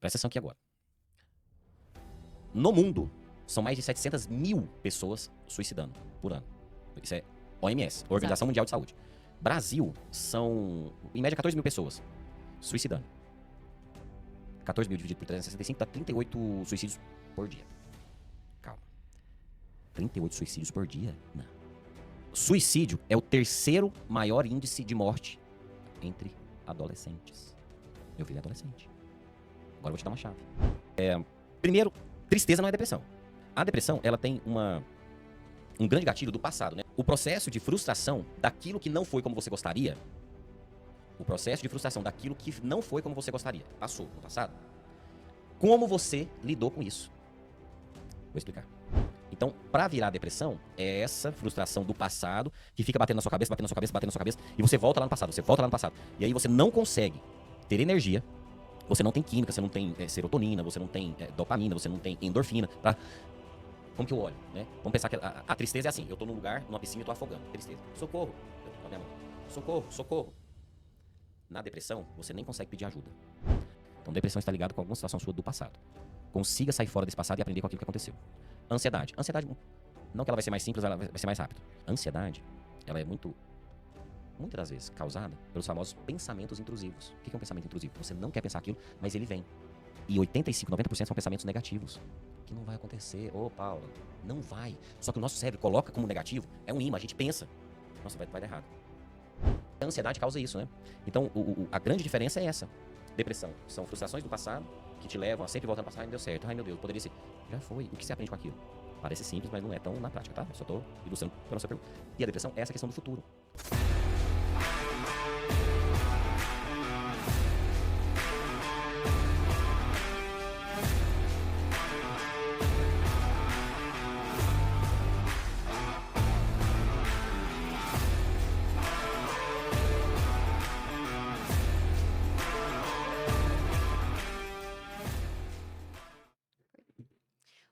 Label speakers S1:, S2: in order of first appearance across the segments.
S1: Presta atenção aqui agora. No mundo, são mais de 700 mil pessoas suicidando por ano. Isso é OMS, Organização Mundial de Saúde. Brasil, são, em média, 14 mil pessoas suicidando. 14 mil dividido por 365 dá 38 suicídios por dia. Calma. 38 suicídios por dia? Não. Suicídio é o terceiro maior índice de morte entre adolescentes. Meu filho é adolescente. Agora eu vou te dar uma chave. Primeiro, tristeza não é depressão. A depressão, ela tem um grande gatilho do passado, né? O processo de frustração daquilo que não foi como você gostaria. O processo de frustração daquilo que não foi como você gostaria. Passou no passado. Como você lidou com isso? Vou explicar. Então, pra virar depressão, é essa frustração do passado que fica batendo na sua cabeça, batendo na sua cabeça, batendo na sua cabeça, e você volta lá no passado, você volta lá no passado. E aí você não consegue ter energia, você não tem química, você não tem serotonina, você não tem dopamina, você não tem endorfina. Como que eu olho, né? Vamos pensar que a tristeza é assim, eu tô num lugar, numa piscina e tô afogando. Tristeza. Socorro. Eu tô com a minha mão. Socorro, socorro. Na depressão, você nem consegue pedir ajuda. Então, depressão está ligada com alguma situação sua do passado. Consiga sair fora desse passado e aprender com aquilo que aconteceu. Ansiedade. Ansiedade, não que ela vai ser mais simples, ela vai ser mais rápida. A ansiedade, ela é muitas das vezes, causada pelos famosos pensamentos intrusivos. O que é um pensamento intrusivo? Você não quer pensar aquilo, mas ele vem. E 85, 90% são pensamentos negativos. Que não vai acontecer. Ô, Paula, não vai. Só que o nosso cérebro coloca como negativo, é um imã, a gente pensa. Nossa, vai dar errado. A ansiedade causa isso, né? Então, a grande diferença é essa. Depressão são frustrações do passado que te levam a sempre voltar no passado e não deu certo. Ai, meu Deus, poderia ser. Já foi. O que você aprende com aquilo? Parece simples, mas não é tão na prática, tá? Eu só tô ilustrando pela sua pergunta. E a depressão é essa questão do futuro.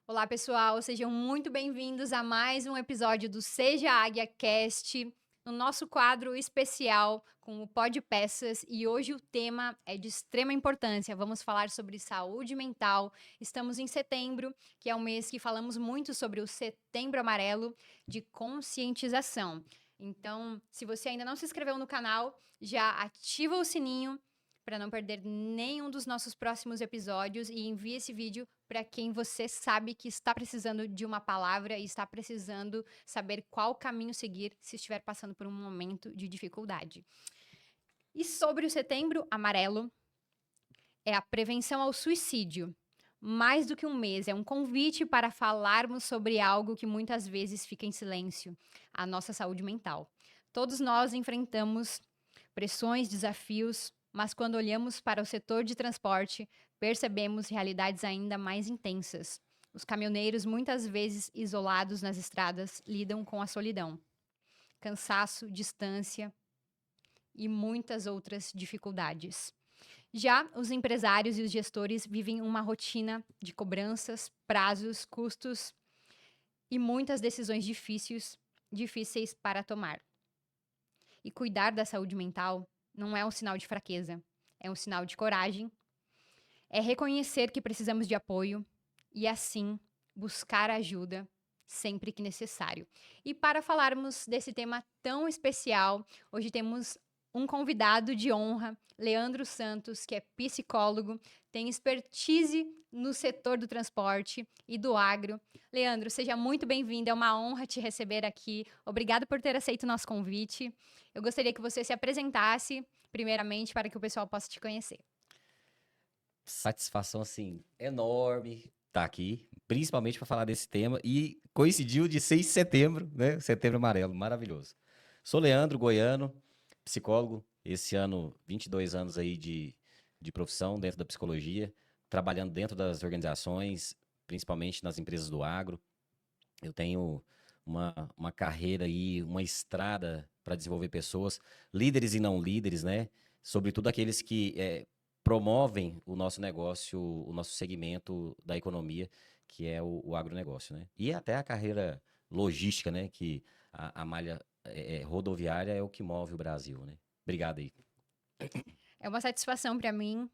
S2: Olá, pessoal, sejam muito bem-vindos a mais um episódio do Seja Águia Cast, no nosso quadro especial com o Pod Peças, e hoje o tema é de extrema importância. Vamos falar sobre saúde mental. Estamos em setembro, que é um mês que falamos muito sobre o Setembro Amarelo de conscientização. Então, se você ainda não se inscreveu no canal, já ativa o sininho para não perder nenhum dos nossos próximos episódios e envie esse vídeo para quem você sabe que está precisando de uma palavra e está precisando saber qual caminho seguir se estiver passando por um momento de dificuldade. E sobre o Setembro Amarelo, é a prevenção ao suicídio. Mais do que um mês, é um convite para falarmos sobre algo que muitas vezes fica em silêncio, a nossa saúde mental. Todos nós enfrentamos pressões, desafios, mas quando olhamos para o setor de transporte, percebemos realidades ainda mais intensas. Os caminhoneiros, muitas vezes isolados nas estradas, lidam com a solidão, cansaço, distância e muitas outras dificuldades. Já os empresários e os gestores vivem uma rotina de cobranças, prazos, custos e muitas decisões difíceis para tomar. E cuidar da saúde mental não é um sinal de fraqueza, é um sinal de coragem. É reconhecer que precisamos de apoio e, assim, buscar ajuda sempre que necessário. E para falarmos desse tema tão especial, hoje temos um convidado de honra, Leandro Santos, que é psicólogo, tem expertise no setor do transporte e do agro. Leandro, seja muito bem-vindo, é uma honra te receber aqui. Obrigado por ter aceito o nosso convite. Eu gostaria que você se apresentasse, primeiramente, para que o pessoal possa te conhecer.
S1: Satisfação, assim, enorme estar aqui, principalmente para falar desse tema. E coincidiu de 6 de setembro, né? Setembro Amarelo, maravilhoso. Sou Leandro, goiano, psicólogo. Esse ano, 22 anos aí de profissão dentro da psicologia, trabalhando dentro das organizações, principalmente nas empresas do agro. Eu tenho uma carreira aí, uma estrada para desenvolver pessoas, líderes e não líderes, né? Sobretudo aqueles que promovem o nosso negócio, o nosso segmento da economia, que é o agronegócio, né? E até a carreira logística, né? Que a malha rodoviária é o que move o Brasil, né? Obrigado aí.
S2: É uma satisfação para mim.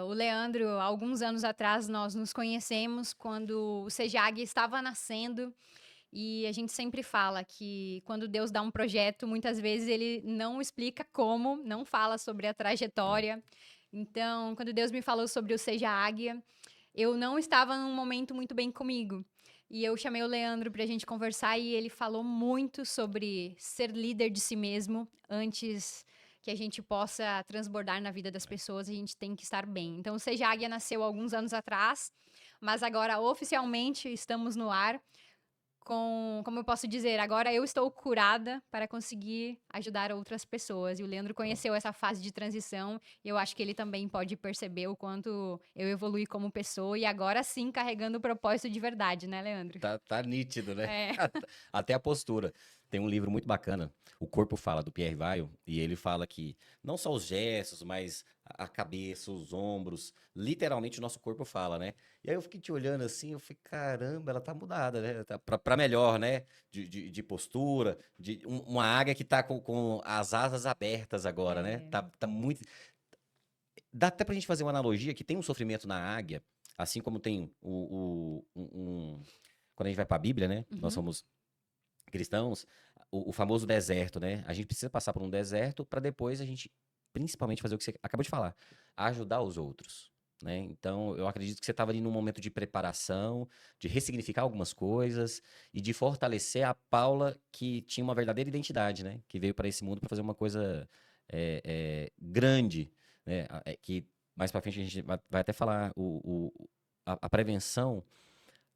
S2: O Leandro, há alguns anos atrás, nós nos conhecemos quando o Sejag estava nascendo. E a gente sempre fala que quando Deus dá um projeto, muitas vezes ele não explica como, não fala sobre a trajetória. Então, quando Deus me falou sobre o Seja Águia, eu não estava num momento muito bem comigo. E eu chamei o Leandro para a gente conversar e ele falou muito sobre ser líder de si mesmo. Antes que a gente possa transbordar na vida das pessoas, a gente tem que estar bem. Então, o Seja Águia nasceu alguns anos atrás, mas agora oficialmente estamos no ar como eu posso dizer, agora eu estou curada para conseguir ajudar outras pessoas. E o Leandro conheceu essa fase de transição e eu acho que ele também pode perceber o quanto eu evolui como pessoa e agora sim carregando o propósito de verdade, né, Leandro?
S1: Tá nítido, né?
S2: É.
S1: Até a postura. Tem um livro muito bacana, O Corpo Fala, do Pierre Weil, e ele fala que não só os gestos, mas a cabeça, os ombros, literalmente o nosso corpo fala, né? E aí eu fiquei te olhando assim, eu falei, caramba, ela tá mudada, né? Tá pra melhor, né? De postura, uma águia que tá com as asas abertas agora, né?
S2: É.
S1: Tá muito. Dá até pra gente fazer uma analogia que tem um sofrimento na águia, assim como tem quando a gente vai pra Bíblia, né? Nós
S2: Uhum.
S1: somos cristãos, o famoso deserto, né? A gente precisa passar por um deserto para depois a gente, principalmente, fazer o que você acabou de falar, ajudar os outros, né? Então, eu acredito que você estava ali num momento de preparação, de ressignificar algumas coisas e de fortalecer a Paula que tinha uma verdadeira identidade, né? Que veio para esse mundo para fazer uma coisa grande, né? Que mais para frente a gente vai até falar a prevenção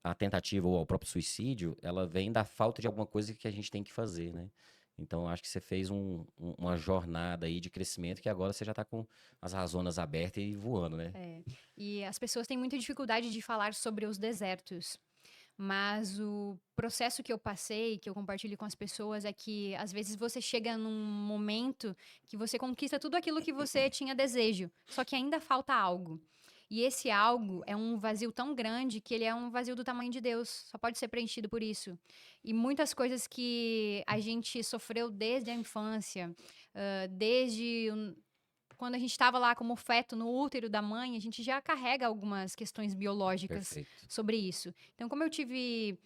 S1: a tentativa ou ao próprio suicídio, ela vem da falta de alguma coisa que a gente tem que fazer, né? Então, acho que você fez uma jornada aí de crescimento que agora você já está com as razonas abertas e voando, né?
S2: É. E as pessoas têm muita dificuldade de falar sobre os desertos. Mas o processo que eu passei, que eu compartilho com as pessoas, é que às vezes você chega num momento que você conquista tudo aquilo que você tinha desejo, só que ainda falta algo. E esse algo é um vazio tão grande que ele é um vazio do tamanho de Deus, só pode ser preenchido por isso. E muitas coisas que a gente sofreu desde a infância, desde quando a gente estava lá como feto no útero da mãe, a gente já carrega algumas questões biológicas
S1: Perfeito.
S2: sobre isso. Então, como eu tive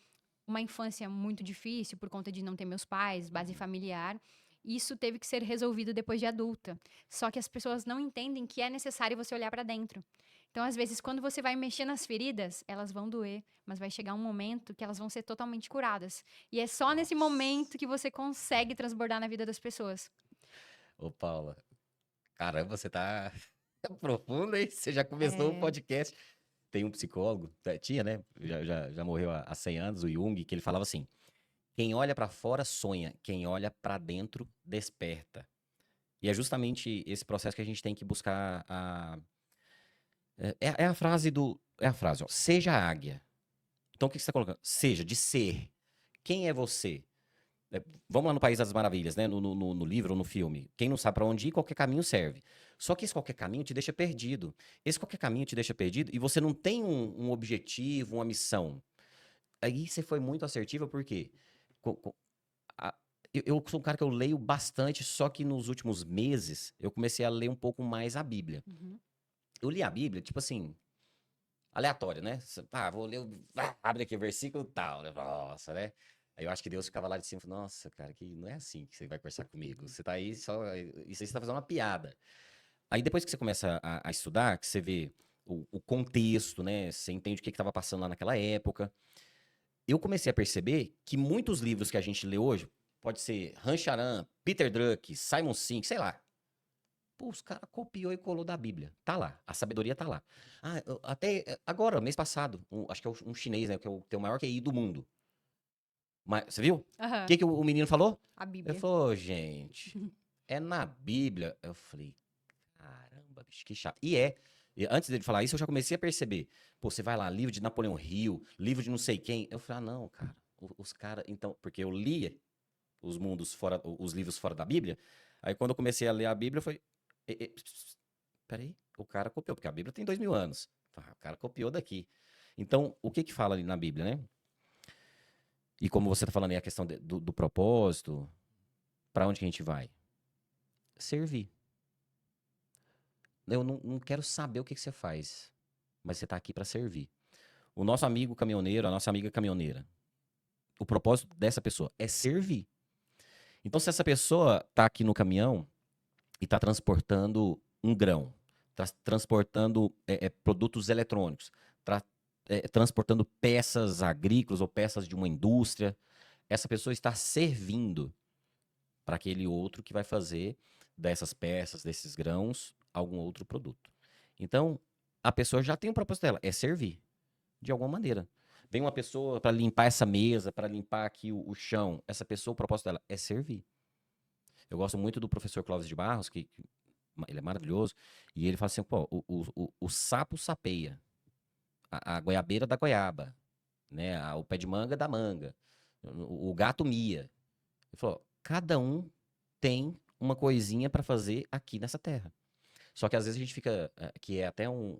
S2: uma infância muito difícil por conta de não ter meus pais, base familiar, isso teve que ser resolvido depois de adulta. Só que as pessoas não entendem que é necessário você olhar para dentro. Então, às vezes, quando você vai mexer nas feridas, elas vão doer, mas vai chegar um momento que elas vão ser totalmente curadas. E é só nesse
S1: Nossa.
S2: momento que você consegue transbordar na vida das pessoas.
S1: Ô, Paula, caramba, você tá profundo, hein? Você já começou o
S2: É.
S1: podcast. Tem um psicólogo, tinha, né? Já morreu há 100 anos, o Jung, que ele falava assim: quem olha pra fora sonha, quem olha pra dentro desperta. E é justamente esse processo que a gente tem que buscar é a frase é a frase, ó, seja águia. Então o que que você está colocando? Seja, de ser. Quem é você? Vamos lá no País das Maravilhas, né? No livro ou no filme. Quem não sabe pra onde ir, qualquer caminho serve. Só que esse qualquer caminho te deixa perdido. Esse qualquer caminho te deixa perdido e você não tem um objetivo, uma missão. Aí você foi muito assertiva, por quê? Co- co- a- eu sou um cara que eu leio bastante, só que nos últimos meses eu comecei a ler um pouco mais a Bíblia.
S2: Uhum.
S1: Eu li a Bíblia, tipo assim, aleatório, né? Vou ler, abre aqui o versículo tal, né? Nossa, né? Aí eu acho que Deus ficava lá de cima, falando, nossa, cara, que não é assim que você vai conversar comigo. Você tá aí só, isso aí você tá fazendo uma piada. Aí depois que você começa a estudar, que você vê o contexto, né? Você entende o que estava passando lá naquela época. Eu comecei a perceber que muitos livros que a gente lê hoje, pode ser Rancharan, Peter Drucker, Simon Sinek, sei lá. Pô, os caras copiou e colou da Bíblia. Tá lá. A sabedoria tá lá. Até agora, mês passado, acho que é um chinês, né? Que é tem o maior QI do mundo. Mas, você viu? O
S2: Aham.
S1: que, que o menino falou?
S2: A
S1: Ele
S2: Bíblia.
S1: falou, gente, é na Bíblia. Eu falei, caramba, bicho, que chato. E é. E antes dele falar isso, eu já comecei a perceber. Pô, você vai lá, livro de Napoleão Hill, livro de não sei quem. Eu falei, não, cara. Os caras. Então, porque eu lia os mundos fora, os livros fora da Bíblia. Aí quando eu comecei a ler a Bíblia, foi. Peraí, o cara copiou, porque a Bíblia tem 2000 anos. O cara copiou daqui. Então, o que que fala ali na Bíblia, né? E como você tá falando aí, a questão do propósito, para onde que a gente vai? Servir. Eu não quero saber o que você faz, mas você está aqui para servir. O nosso amigo caminhoneiro, a nossa amiga caminhoneira, o propósito dessa pessoa é servir. Então, se essa pessoa está aqui no caminhão e está transportando um grão, está transportando produtos eletrônicos, está transportando peças agrícolas ou peças de uma indústria, essa pessoa está servindo para aquele outro que vai fazer dessas peças, desses grãos, algum outro produto. Então, a pessoa já tem um propósito dela, é servir, de alguma maneira. Vem uma pessoa para limpar essa mesa, para limpar aqui o chão. Essa pessoa, o propósito dela é servir. Eu gosto muito do professor Clóvis de Barros, que ele é maravilhoso, e ele fala assim, pô, o sapo sapeia, a goiabeira da goiaba, né? O pé de manga da manga, o gato mia. Ele falou, cada um tem uma coisinha para fazer aqui nessa terra. Só que às vezes a gente fica, que é até um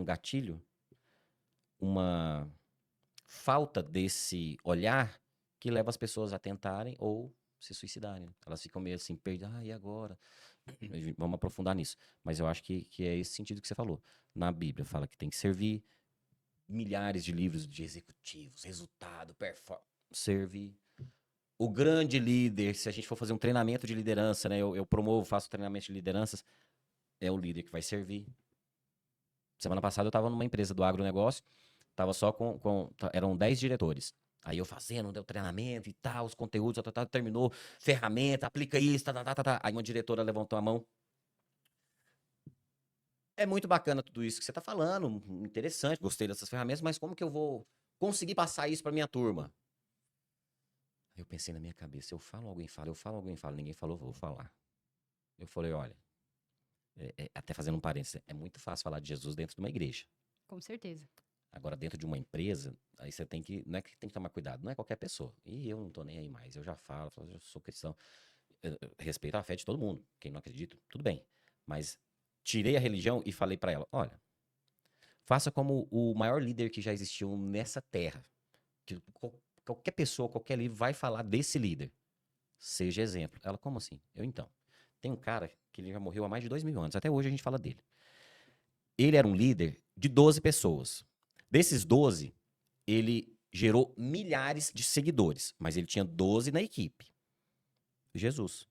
S1: gatilho, uma falta desse olhar que leva as pessoas a tentarem ou se suicidarem. Elas ficam meio assim, perdidas, e agora? Vamos aprofundar nisso. Mas eu acho que é esse sentido que você falou. Na Bíblia fala que tem que servir, milhares de livros de executivos, resultado, performance, servir. O grande líder, se a gente for fazer um treinamento de liderança, né? Eu promovo, faço treinamento de lideranças, é o líder que vai servir. Semana passada eu estava numa empresa do agronegócio, estava só eram 10 diretores. Aí eu fazendo, deu treinamento e tal, os conteúdos, terminou, ferramenta, aplica isso, tá. Aí uma diretora levantou a mão. É muito bacana tudo isso que você está falando, interessante, gostei dessas ferramentas, mas como que eu vou conseguir passar isso para minha turma? Eu pensei na minha cabeça, eu falo, alguém fala, eu falo, alguém fala, ninguém falou, vou falar. Eu falei, olha, até fazendo um parênteses, é muito fácil falar de Jesus dentro de uma igreja.
S2: Com certeza.
S1: Agora, dentro de uma empresa, aí você tem que, não é que tem que tomar cuidado, não é qualquer pessoa. E eu não tô nem aí mais, eu já falo, eu sou cristão, eu respeito a fé de todo mundo. Quem não acredita, tudo bem. Mas tirei a religião e falei para ela, olha, faça como o maior líder que já existiu nessa terra. Que qualquer pessoa, qualquer livro vai falar desse líder. Seja exemplo. Ela, como assim? Eu, então. Tem um cara que ele já morreu há mais de 2000 anos. Até hoje a gente fala dele. Ele era um líder de 12 pessoas. Desses 12, ele gerou milhares de seguidores. Mas ele tinha 12 na equipe. Jesus.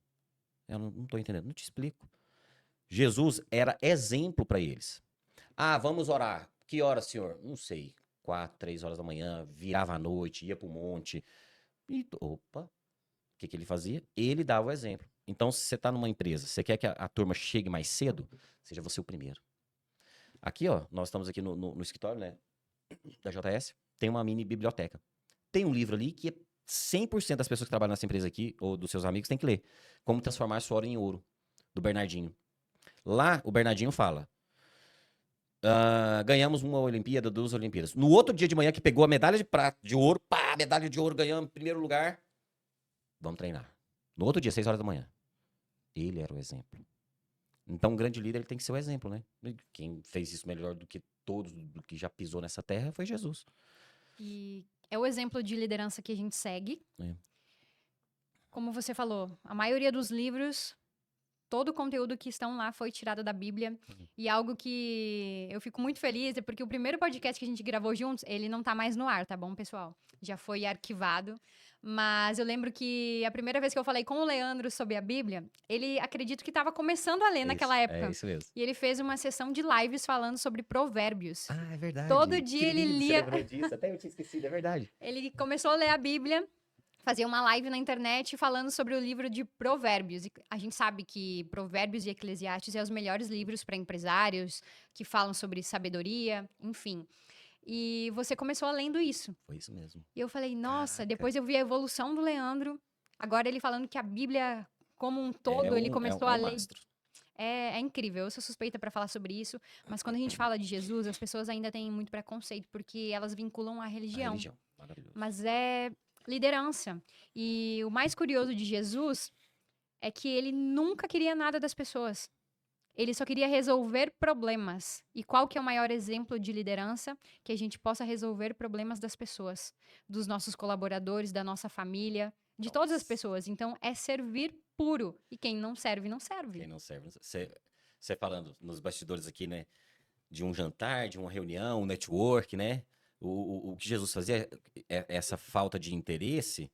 S1: Eu não estou entendendo. Não te explico. Jesus era exemplo para eles. Ah, vamos orar. Que hora, senhor? Não sei. 4, 3 horas da manhã, virava à noite, ia para o monte. E, opa, o que ele fazia? Ele dava o exemplo. Então, se você está numa empresa, você quer que a turma chegue mais cedo, seja você o primeiro. Aqui, ó, nós estamos aqui no escritório, né, da JS, tem uma mini biblioteca. Tem um livro ali que 100% das pessoas que trabalham nessa empresa aqui, ou dos seus amigos, tem que ler. Como transformar suor em ouro, do Bernardinho. Lá, o Bernardinho fala, ganhamos uma Olimpíada, 2 Olimpíadas. No outro dia de manhã, que pegou a medalha de prata, de ouro, pá, medalha de ouro, ganhamos primeiro lugar. Vamos treinar. No outro dia, 6 horas da manhã. Ele era o exemplo. Então, um grande líder ele tem que ser o exemplo, né? Quem fez isso melhor do que todos do que já pisou nessa terra foi Jesus.
S2: E é o exemplo de liderança que a gente segue.
S1: É.
S2: Como você falou, a maioria dos livros, todo o conteúdo que estão lá foi tirado da Bíblia. E algo que eu fico muito feliz é porque o primeiro podcast que a gente gravou juntos, ele não tá mais no ar, tá bom, pessoal? Já foi arquivado. Mas eu lembro que a primeira vez que eu falei com o Leandro sobre a Bíblia, ele acredito que estava começando a ler naquela época.
S1: É isso mesmo.
S2: E ele fez uma sessão de lives falando sobre provérbios.
S1: Ah, é verdade.
S2: Todo dia ele lia.
S1: Você lembrou disso? Até eu tinha esquecido, é verdade.
S2: Ele começou a ler a Bíblia, fazia uma live na internet falando sobre o livro de Provérbios. E a gente sabe que Provérbios e Eclesiastes são os melhores livros para empresários que falam sobre sabedoria, enfim. E você começou lendo isso.
S1: Foi isso mesmo.
S2: E eu falei, nossa,
S1: Caraca.
S2: depois eu vi a evolução do Leandro. Agora ele falando que a Bíblia como um todo, ele começou a ler.
S1: Mastro.
S2: É incrível, eu sou suspeita para falar sobre isso, mas quando a gente fala de Jesus, as pessoas ainda têm muito preconceito, porque elas vinculam a religião.
S1: Maravilhoso.
S2: Mas é liderança. E o mais curioso de Jesus é que ele nunca queria nada das pessoas. Ele só queria resolver problemas. E qual que é o maior exemplo de liderança? Que a gente possa resolver problemas das pessoas, dos nossos colaboradores, da nossa família, de todas as pessoas. Então, é servir puro. E quem não serve, não serve.
S1: Quem não serve, não serve. você falando nos bastidores aqui, né? De um jantar, de uma reunião, um network, né? O que Jesus fazia, essa falta de interesse,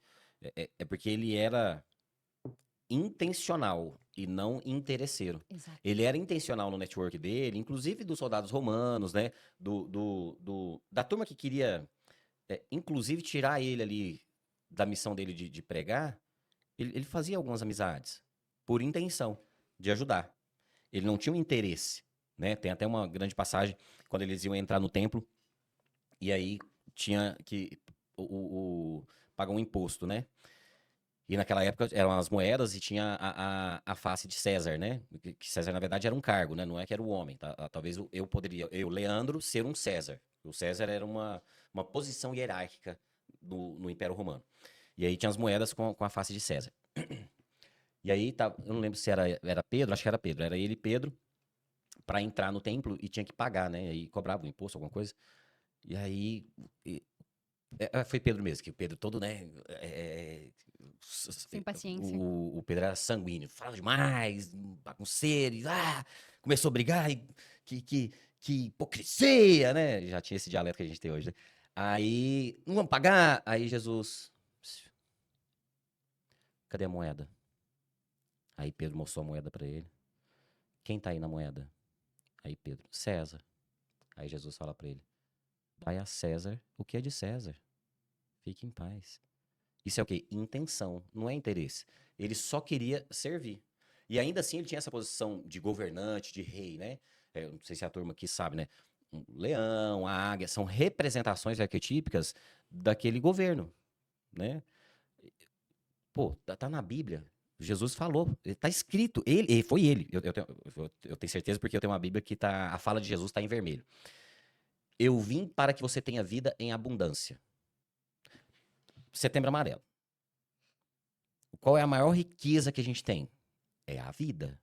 S1: é porque ele era intencional e não interesseiro.
S2: Exato.
S1: Ele era intencional no network dele, inclusive dos soldados romanos, né? Da turma que queria, inclusive, tirar ele ali da missão dele de pregar. Ele fazia algumas amizades por intenção de ajudar. Ele não tinha um interesse, né? Tem até uma grande passagem quando eles iam entrar no templo e aí tinha que pagar um imposto, né? E naquela época eram as moedas e tinha a face de César, né? Que César, na verdade, era um cargo, né? Não é que era o homem, tá? Talvez eu poderia, Leandro, ser um César. O César era uma posição hierárquica no Império Romano. E aí tinha as moedas com a face de César. E aí, eu não lembro se era Pedro, acho que era Pedro. Era ele e Pedro para entrar no templo e tinha que pagar, né? Aí cobrava um imposto, alguma coisa. E aí, foi Pedro mesmo, que o Pedro todo, né?
S2: Sem paciência.
S1: O Pedro era sanguíneo, falava demais, bagunceiro, começou a brigar, que hipocrisia, né? Já tinha esse dialeto que a gente tem hoje, né? Aí, não vamos pagar. Aí Jesus, cadê a moeda? Aí Pedro mostrou a moeda para ele. Quem tá aí na moeda? Aí Pedro, César. Aí Jesus fala para ele, dai a César o que é de César. Fique em paz. Isso é o quê? Intenção, não é interesse. Ele só queria servir. E ainda assim ele tinha essa posição de governante, de rei, né? Não sei se a turma aqui sabe, né? Um leão, a águia, são representações arquetípicas daquele governo, né? Pô, tá na Bíblia. Jesus falou, tá escrito. Foi ele. Eu tenho certeza porque eu tenho uma Bíblia que a fala de Jesus está em vermelho. Eu vim para que você tenha vida em abundância. Setembro Amarelo. Qual é a maior riqueza que a gente tem? É a vida.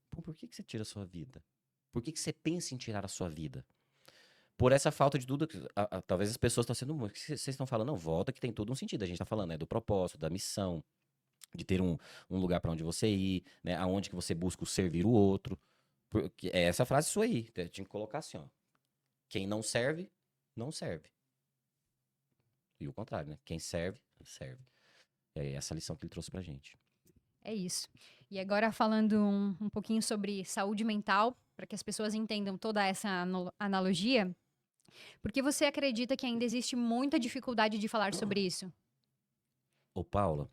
S1: Pô, por que você tira a sua vida? Por que você pensa em tirar a sua vida? Por essa falta de tudo, talvez as pessoas estão sendo muito. Vocês estão falando, não, volta que tem todo um sentido. A gente está falando, né, do propósito, da missão, de ter um lugar para onde você ir, né, aonde que você busca servir o outro. Porque é essa frase sua aí. Eu tinha que colocar assim, ó. Quem não serve, não serve. E o contrário, né? Quem serve, serve. É essa lição que ele trouxe pra gente.
S2: É isso. E agora falando um pouquinho sobre saúde mental, para que as pessoas entendam toda essa analogia, por que você acredita que ainda existe muita dificuldade de falar sobre isso?
S1: Ô, Paula,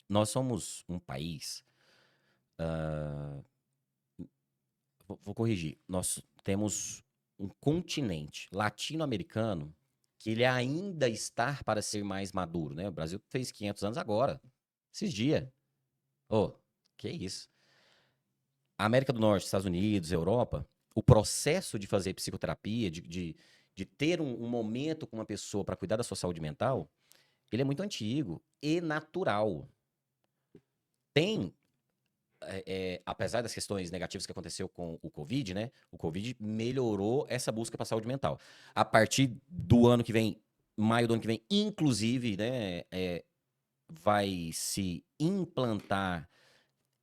S1: nós somos um país. Vou corrigir. Nós temos um continente latino-americano que ele ainda está para ser mais maduro, né? O Brasil fez 500 anos agora, esses dias. Ô, que isso? A América do Norte, Estados Unidos, Europa, o processo de fazer psicoterapia, de ter um momento com uma pessoa para cuidar da sua saúde mental, ele é muito antigo e natural. Tem, apesar das questões negativas que aconteceu com o Covid, né? O Covid melhorou essa busca para saúde mental. A partir do ano que vem, maio do ano que vem, inclusive, né? Vai se implantar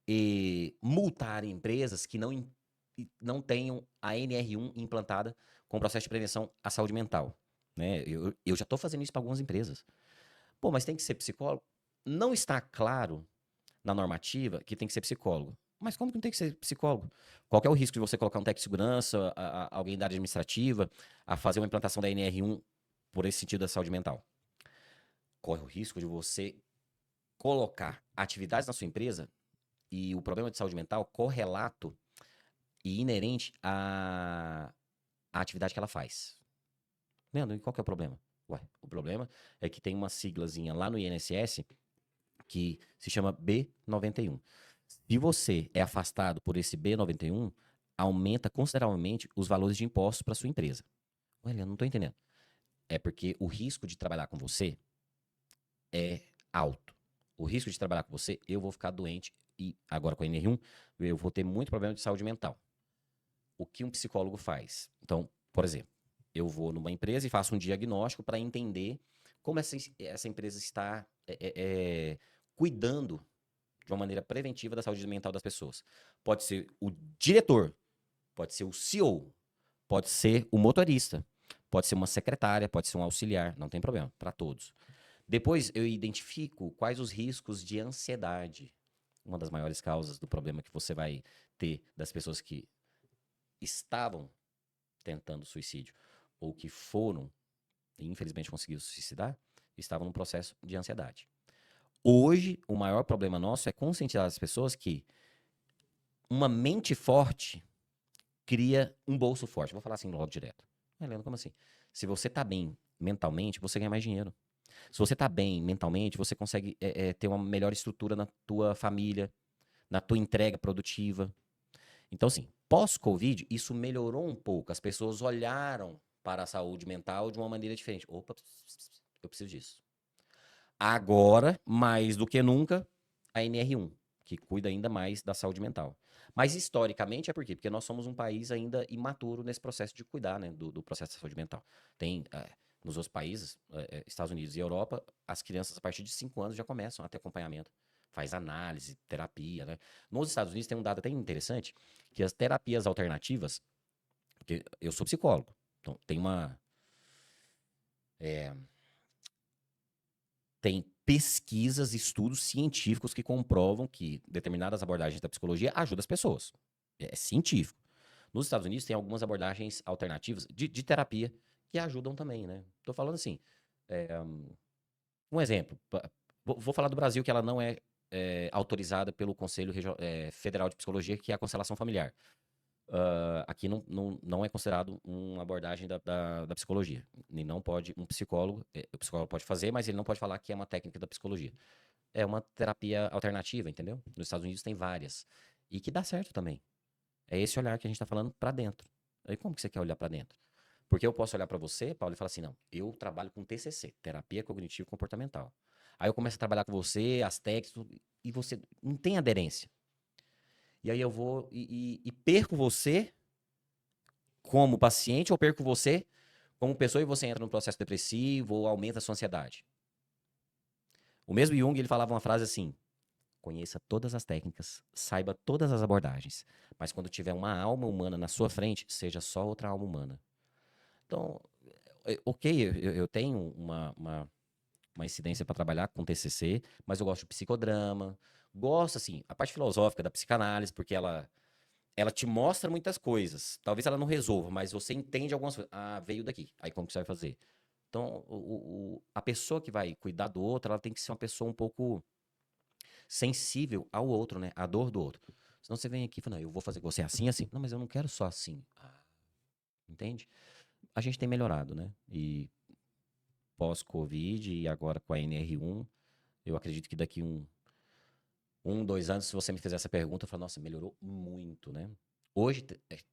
S1: e multar empresas que não tenham a NR1 implantada com o processo de prevenção à saúde mental. Né? Eu já estou fazendo isso para algumas empresas. Pô, mas tem que ser psicólogo? Não está claro na normativa que tem que ser psicólogo. Mas como que não tem que ser psicólogo? Qual que é o risco de você colocar um técnico de segurança, alguém da área administrativa, a fazer uma implantação da NR1 por esse sentido da saúde mental? Corre o risco de você colocar atividades na sua empresa e o problema de saúde mental correlato e inerente à atividade que ela faz. Leandro, e qual que é o problema? Ué, o problema é que tem uma siglazinha lá no INSS que se chama B91. Se você é afastado por esse B91, aumenta consideravelmente os valores de impostos para sua empresa. Ué, Leandro, não estou entendendo. É porque o risco de trabalhar com você é alto. O risco de trabalhar com você, eu vou ficar doente e agora com a NR1, eu vou ter muito problema de saúde mental. O que um psicólogo faz? Então, por exemplo, eu vou numa empresa e faço um diagnóstico para entender como essa empresa está cuidando de uma maneira preventiva da saúde mental das pessoas. Pode ser o diretor pode ser o CEO, pode ser o motorista, pode ser uma secretária, pode ser um auxiliar, não tem problema, para todos. Depois eu identifico quais os riscos de ansiedade. Uma das maiores causas do problema que você vai ter das pessoas que estavam tentando suicídio ou que foram e infelizmente conseguiram se suicidar, estavam num processo de ansiedade. Hoje, o maior problema nosso é conscientizar as pessoas que uma mente forte cria um bolso forte. Vou falar assim logo direto. Leandro, como assim? Se você tá bem mentalmente, você ganha mais dinheiro. Se você tá bem mentalmente, você consegue ter uma melhor estrutura na tua família, na tua entrega produtiva. Então, assim, pós-Covid, isso melhorou um pouco. As pessoas olharam para a saúde mental de uma maneira diferente. Opa, eu preciso disso. Agora, mais do que nunca, a NR1, que cuida ainda mais da saúde mental. Mas historicamente é por quê? Porque nós somos um país ainda imaturo nesse processo de cuidar, né, do processo da saúde mental. Tem, nos outros países, Estados Unidos e Europa, as crianças a partir de 5 anos já começam a ter acompanhamento. Faz análise, terapia, né? Nos Estados Unidos tem um dado até interessante, que as terapias alternativas, porque eu sou psicólogo, então tem tem pesquisas, estudos científicos que comprovam que determinadas abordagens da psicologia ajudam as pessoas. É científico. Nos Estados Unidos tem algumas abordagens alternativas de terapia que ajudam também, né? Tô falando assim, um exemplo. Vou falar do Brasil, que ela não é autorizada pelo Conselho Federal de Psicologia, que é a constelação familiar. Aqui não é considerado uma abordagem da psicologia. E não pode, o psicólogo pode fazer, mas ele não pode falar que é uma técnica da psicologia. É uma terapia alternativa, entendeu? Nos Estados Unidos tem várias. E que dá certo também. É esse olhar que a gente tá falando pra dentro. Aí como que você quer olhar pra dentro? Porque eu posso olhar pra você, Paulo, e falar assim, não, eu trabalho com TCC, terapia cognitivo comportamental. Aí eu começo a trabalhar com você, as técnicas, e você não tem aderência. E aí eu vou e perco você como paciente ou perco você como pessoa e você entra num processo depressivo ou aumenta a sua ansiedade. O mesmo Jung, ele falava uma frase assim: conheça todas as técnicas, saiba todas as abordagens, mas quando tiver uma alma humana na sua frente, seja só outra alma humana. Então, ok, eu tenho uma incidência para trabalhar com TCC, mas eu gosto de psicodrama, gosto, assim, a parte filosófica da psicanálise, porque ela te mostra muitas coisas. Talvez ela não resolva, mas você entende algumas coisas. Ah, veio daqui. Aí como que você vai fazer? Então, a pessoa que vai cuidar do outro, ela tem que ser uma pessoa um pouco sensível ao outro, né? À dor do outro. Senão você vem aqui e fala, não, eu vou fazer com você assim, assim. Não, mas eu não quero só assim. Entende? A gente tem melhorado, né? E pós-Covid e agora com a NR1, eu acredito que daqui 2 anos, se você me fizer essa pergunta, eu falo, nossa, melhorou muito, né? Hoje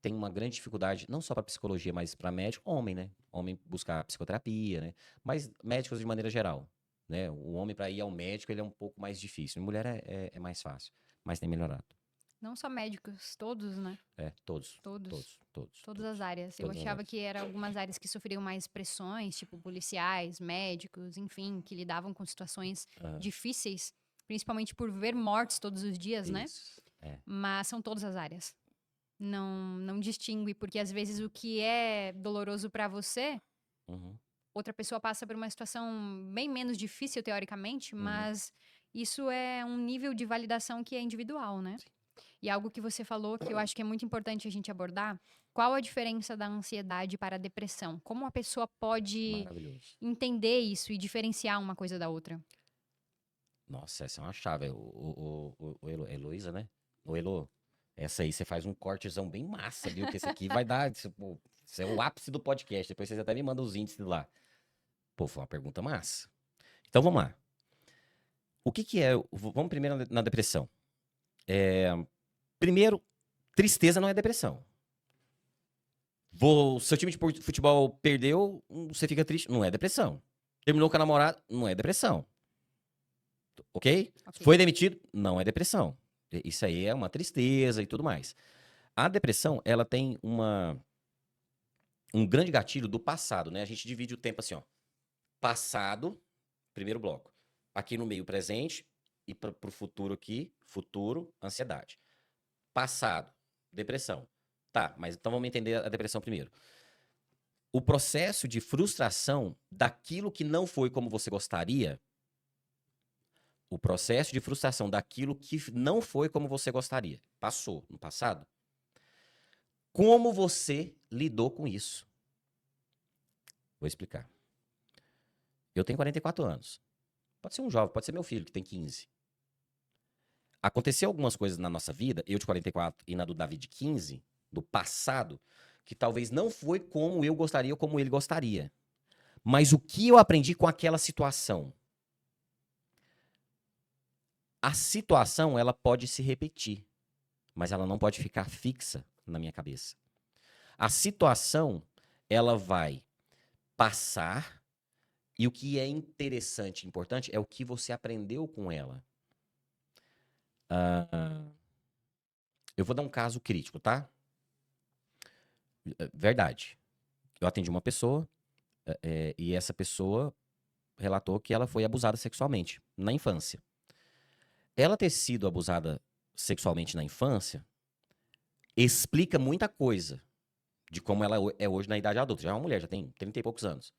S1: tem uma grande dificuldade, não só para psicologia, mas para médico, homem, né? Homem buscar psicoterapia, né? Mas médicos de maneira geral, né? O homem para ir ao médico, ele é um pouco mais difícil. Mulher é mais fácil, mas tem melhorado.
S2: Não só médicos, todos, né?
S1: Todos,
S2: Todos.
S1: todos, todos,
S2: Todas
S1: todos,
S2: as áreas. Eu
S1: todas as
S2: achava
S1: áreas.
S2: que eram algumas áreas que sofriam mais pressões, tipo policiais, médicos, enfim, que lidavam com situações
S1: Aham,
S2: difíceis, principalmente por ver mortes todos os dias, né?
S1: isso,
S2: Mas são todas as áreas. Não distingue, porque às vezes o que é doloroso pra você,
S1: Uhum,
S2: outra pessoa passa por uma situação bem menos difícil teoricamente,
S1: uhum,
S2: mas isso é um nível de validação que é individual, né?
S1: sim,
S2: E algo que você falou que eu acho que é muito importante a gente abordar, qual a diferença da ansiedade para a depressão? Como a pessoa pode
S1: maravilhoso.
S2: entender isso e diferenciar uma coisa da outra?
S1: Nossa, essa é uma chave. Heloísa, né? O Elo, essa aí você faz um cortezão bem massa, viu? Que esse aqui vai dar. Isso é o ápice do podcast. Depois vocês até me mandam os índices lá. Pô, foi uma pergunta massa. Então vamos lá. O que que é. Vamos primeiro na depressão. Primeiro, tristeza não é depressão. Seu time de futebol perdeu, você fica triste. Não é depressão. Terminou com a namorada, não é depressão. Ok?
S2: Ok.
S1: Foi demitido, não é depressão. Isso aí é uma tristeza e tudo mais. A depressão, ela tem um grande gatilho do passado, né? A gente divide o tempo assim, ó. Passado, primeiro bloco. Aqui no meio, presente. E pro futuro aqui, futuro, ansiedade. Passado, depressão. Tá, mas então vamos entender a depressão primeiro. O processo de frustração daquilo que não foi como você gostaria, o processo de frustração daquilo que não foi como você gostaria, passou no passado, como você lidou com isso? Vou explicar. Eu tenho 44 anos. Pode ser um jovem, pode ser meu filho, que tem 15. Aconteceu algumas coisas na nossa vida, eu de 44 e na do Davi de 15, do passado, que talvez não foi como eu gostaria ou como ele gostaria. Mas o que eu aprendi com aquela situação? A situação, ela pode se repetir, mas ela não pode ficar fixa na minha cabeça. A situação, ela vai passar, e o que é interessante e importante é o que você aprendeu com ela. Eu vou dar um caso crítico, tá? Verdade. Eu atendi uma pessoa e essa pessoa relatou que ela foi abusada sexualmente na infância. Ela ter sido abusada sexualmente na infância explica muita coisa de como ela é hoje na idade adulta. Já é uma mulher, já tem 30 e poucos anos.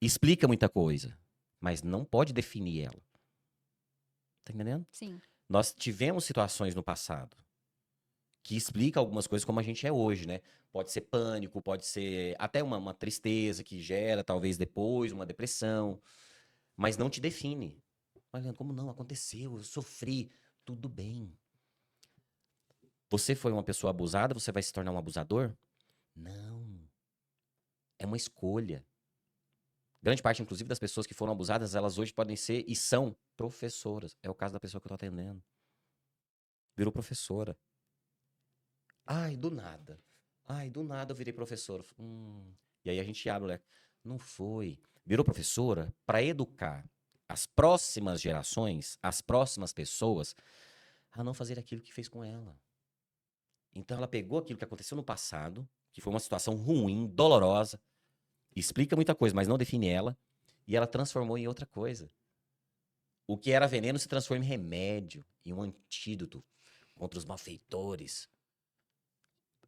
S1: Explica muita coisa, mas não pode definir ela. Tá entendendo?
S2: Sim.
S1: Nós tivemos situações no passado que explica algumas coisas como a gente é hoje, né? Pode ser pânico, pode ser até uma tristeza que gera, talvez depois, uma depressão, mas não te define. Mas, Leandro, como não? Aconteceu, eu sofri, tudo bem. Você foi uma pessoa abusada, você vai se tornar um abusador? Não. É uma escolha. Grande parte, inclusive, das pessoas que foram abusadas, elas hoje podem ser e são professoras. É o caso da pessoa que eu tô atendendo. Virou professora. Ai, do nada. Ai, do nada eu virei professora. E aí a gente abre o leque. Não foi. Virou professora para educar as próximas gerações, as próximas pessoas, a não fazer aquilo que fez com ela. Então ela pegou aquilo que aconteceu no passado, que foi uma situação ruim, dolorosa, explica muita coisa, mas não define ela, e ela transformou em outra coisa. O que era veneno se transforma em remédio, em um antídoto contra os malfeitores.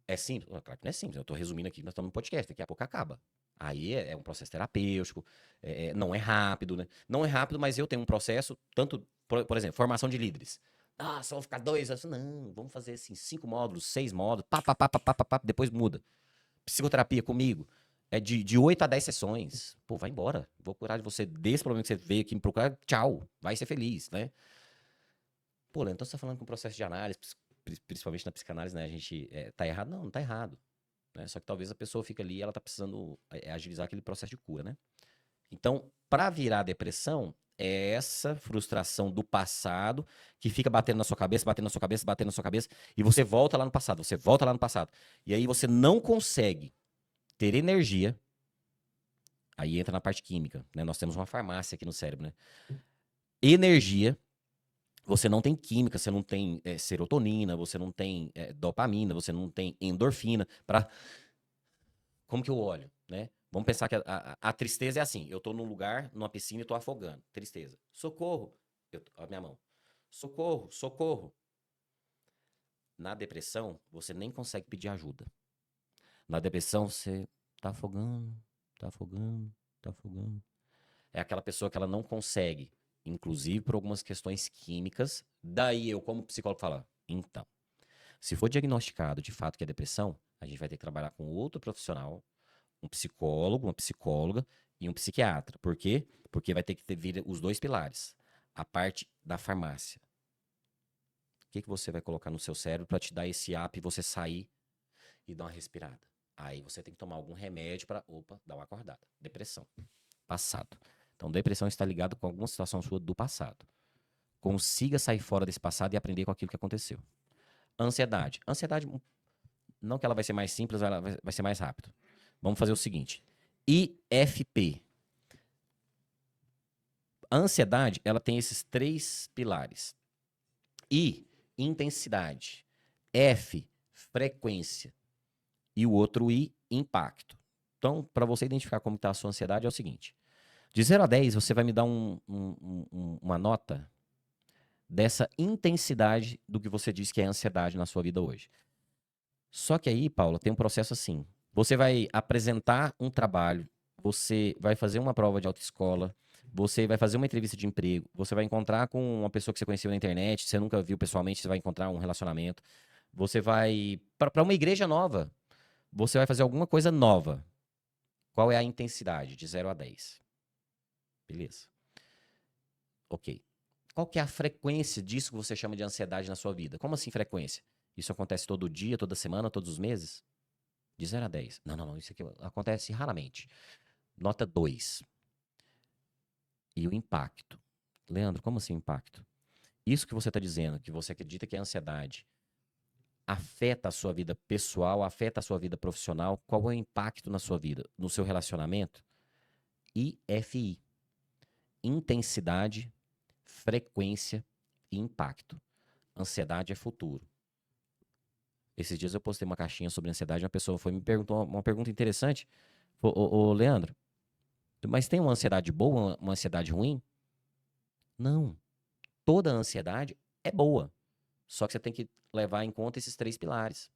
S1: É simples? Claro que não é simples. Eu estou resumindo aqui, nós estamos no podcast, daqui a pouco acaba. Aí é um processo terapêutico, não é rápido, né? Não é rápido, mas eu tenho um processo, tanto, por exemplo, formação de líderes. Ah, só vão ficar 2 anos. Não, vamos fazer assim, 5 módulos, 6 módulos, pá, depois muda. Psicoterapia comigo é de 8 a 10 sessões. Pô, vai embora. Vou curar de você desse problema que você veio aqui me procurar. Tchau. Vai ser feliz, né? Pô, Leandro, então você tá falando com um processo de análise, principalmente na psicanálise, né? A gente tá errado? Não tá errado. Né? Só que talvez a pessoa fica ali e ela tá precisando agilizar aquele processo de cura, né? Então, para virar depressão, é essa frustração do passado que fica batendo na sua cabeça, batendo na sua cabeça, batendo na sua cabeça, e você volta lá no passado, você volta lá no passado. E aí você não consegue ter energia. Aí entra na parte química, né? Nós temos uma farmácia aqui no cérebro, né? Energia. Você não tem química, você não tem serotonina, você não tem dopamina, você não tem endorfina. Como que eu olho, né? Vamos pensar que a tristeza é assim. Eu tô num lugar, numa piscina e tô afogando. Tristeza. Socorro. A minha mão. Socorro, socorro. Na depressão, você nem consegue pedir ajuda. Na depressão, você tá afogando, tá afogando, tá afogando. É aquela pessoa que ela não consegue, inclusive por algumas questões químicas. Daí eu, como psicólogo, falo, então, se for diagnosticado de fato que é depressão, a gente vai ter que trabalhar com outro profissional, um psicólogo, uma psicóloga e um psiquiatra. Por quê? Porque vai ter que vir os dois pilares. A parte da farmácia. O que você vai colocar no seu cérebro para te dar esse up e você sair e dar uma respirada? Aí você tem que tomar algum remédio para, dar uma acordada. Depressão. Passado. Então, depressão está ligada com alguma situação sua do passado. Consiga sair fora desse passado e aprender com aquilo que aconteceu. Ansiedade. Ansiedade, não que ela vai ser mais simples, ela vai ser mais rápido. Vamos fazer o seguinte. IFP. A ansiedade, ela tem esses 3 pilares. I, intensidade. F, frequência. E o outro I, impacto. Então, para você identificar como está a sua ansiedade, é o seguinte. De 0 a 10, você vai me dar uma nota dessa intensidade do que você diz que é ansiedade na sua vida hoje. Só que aí, Paula, tem um processo assim. Você vai apresentar um trabalho, você vai fazer uma prova de autoescola, você vai fazer uma entrevista de emprego, você vai encontrar com uma pessoa que você conheceu na internet, você nunca viu pessoalmente, você vai encontrar um relacionamento. Você vai para uma igreja nova, você vai fazer alguma coisa nova. Qual é a intensidade? De 0 a 10. Beleza. Ok. Qual que é a frequência disso que você chama de ansiedade na sua vida? Como assim frequência? Isso acontece todo dia, toda semana, todos os meses? De 0 a 10. Não, não, não. Isso aqui acontece raramente. Nota 2. E o impacto. Leandro, como assim o impacto? Isso que você está dizendo, que você acredita que é ansiedade, afeta a sua vida pessoal, afeta a sua vida profissional, qual é o impacto na sua vida? No seu relacionamento? IFI. Intensidade, frequência e impacto. Ansiedade é futuro. Esses dias eu postei uma caixinha sobre ansiedade, uma pessoa foi me perguntou uma pergunta interessante. Ô, Leandro, mas tem uma ansiedade boa, uma ansiedade ruim? Não. Toda ansiedade é boa. Só que você tem que levar em conta esses 3 pilares.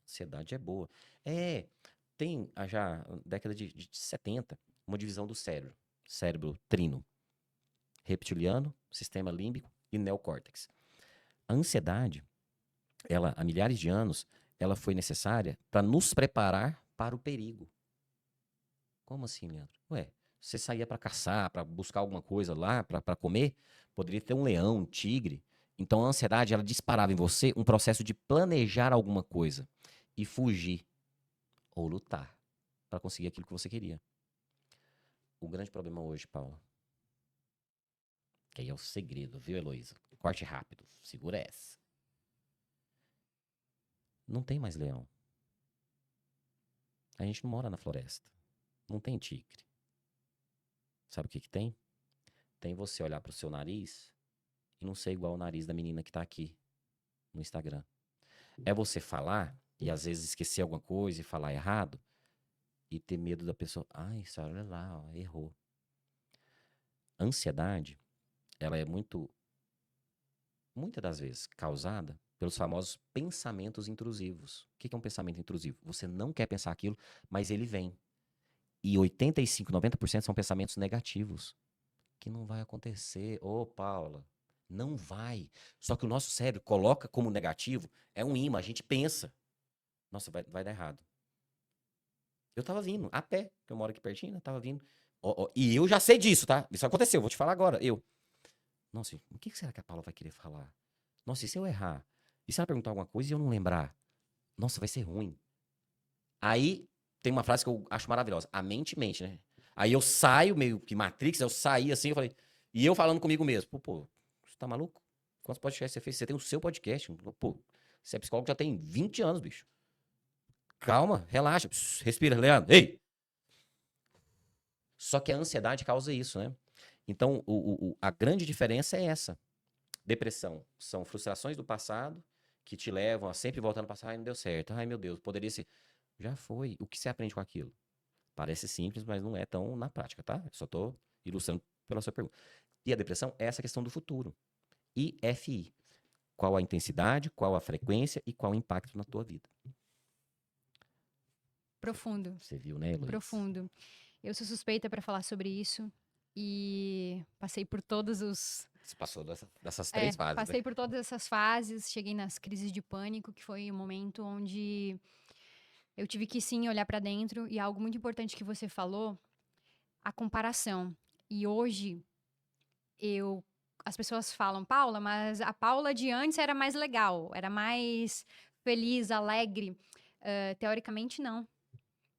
S1: Ansiedade é boa. É, tem já década de 70, uma divisão do cérebro. Cérebro trino. Reptiliano, sistema límbico e neocórtex. A ansiedade, ela, há milhares de anos, ela foi necessária para nos preparar para o perigo. Como assim, Leandro? Ué, você saía para caçar, para buscar alguma coisa lá, para comer, poderia ter um leão, um tigre. Então a ansiedade, ela disparava em você um processo de planejar alguma coisa e fugir ou lutar para conseguir aquilo que você queria. O grande problema hoje, Paula, que aí é o segredo, viu, Heloísa? Corte rápido, segura essa. Não tem mais leão. A gente não mora na floresta. Não tem tigre. Sabe o que que tem? Tem você olhar pro seu nariz e não ser igual o nariz da menina que tá aqui no Instagram. É você falar e às vezes esquecer alguma coisa e falar errado e ter medo da pessoa. Ai, senhora, olha lá, ó, errou. A ansiedade, ela é muitas das vezes, causada pelos famosos pensamentos intrusivos. O que que é um pensamento intrusivo? Você não quer pensar aquilo, mas ele vem. E 85, 90% são pensamentos negativos. Que não vai acontecer. Ô, Paula, não vai. Só que o nosso cérebro coloca como negativo, é um imã, a gente pensa. Nossa, vai dar errado. Eu tava vindo, a pé, que eu moro aqui pertinho, né? Tava vindo. Ó, ó, e eu já sei disso, tá? Isso aconteceu, vou te falar agora. Nossa, o que será que a Paula vai querer falar? Nossa, e se eu errar? E se ela perguntar alguma coisa e eu não lembrar? Nossa, vai ser ruim. Aí tem uma frase que eu acho maravilhosa. A mente mente, né? Aí eu saio, meio que Matrix, eu saí assim, eu falei. E eu falando comigo mesmo. Pô, você tá maluco? Quantos podcasts você fez? Você tem o seu podcast. Pô, você é psicólogo já tem 20 anos, bicho. Calma, relaxa. Respira, Leandro. Ei! Só que a ansiedade causa isso, né? Então, a grande diferença é essa. Depressão são frustrações do passado que te levam a sempre voltar no passado. Ai, não deu certo. Ai, meu Deus, poderia ser. Já foi. O que você aprende com aquilo? Parece simples, mas não é tão na prática, tá? Eu só tô ilustrando pela sua pergunta. E a depressão é essa questão do futuro. IFI. Qual a intensidade, qual a frequência e qual o impacto na tua vida.
S2: Profundo,
S1: Você viu, né, Luiz?
S2: profundo. Eu sou suspeita para falar sobre isso e passei por todos os.
S1: Você passou dessas 3 fases, né?
S2: Passei por todas essas fases, cheguei nas crises de pânico, que foi um momento onde eu tive que sim olhar para dentro e algo muito importante que você falou, a comparação. E hoje as pessoas falam, Paula, mas a Paula de antes era mais legal, era mais feliz, alegre. Teoricamente, não.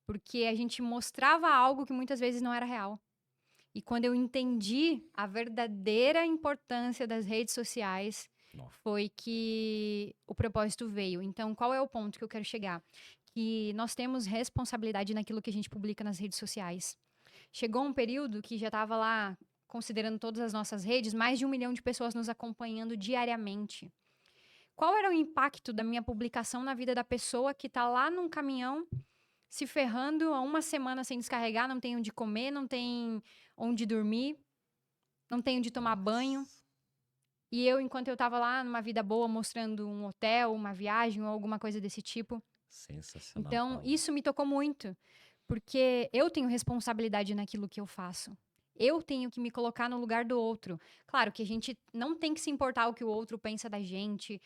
S2: Porque a gente mostrava algo que muitas vezes não era real. E quando eu entendi a verdadeira importância das redes sociais,
S1: Nossa.
S2: foi que o propósito veio. Então, qual é o ponto que eu quero chegar? Que nós temos responsabilidade naquilo que a gente publica nas redes sociais. Chegou um período que já estava lá, considerando todas as nossas redes, mais de 1 milhão de pessoas nos acompanhando diariamente. Qual era o impacto da minha publicação na vida da pessoa que está lá num caminhão se ferrando há uma semana sem descarregar, não tem onde comer, não tem onde dormir, não tem onde tomar banho. E eu, enquanto eu tava lá numa vida boa, mostrando um hotel, uma viagem ou alguma coisa desse tipo,
S1: Sensacional,
S2: Então,
S1: Paula.
S2: isso me tocou muito, porque eu tenho responsabilidade naquilo que eu faço. Eu tenho que me colocar no lugar do outro. Claro que a gente não tem que se importar o que o outro pensa da gente,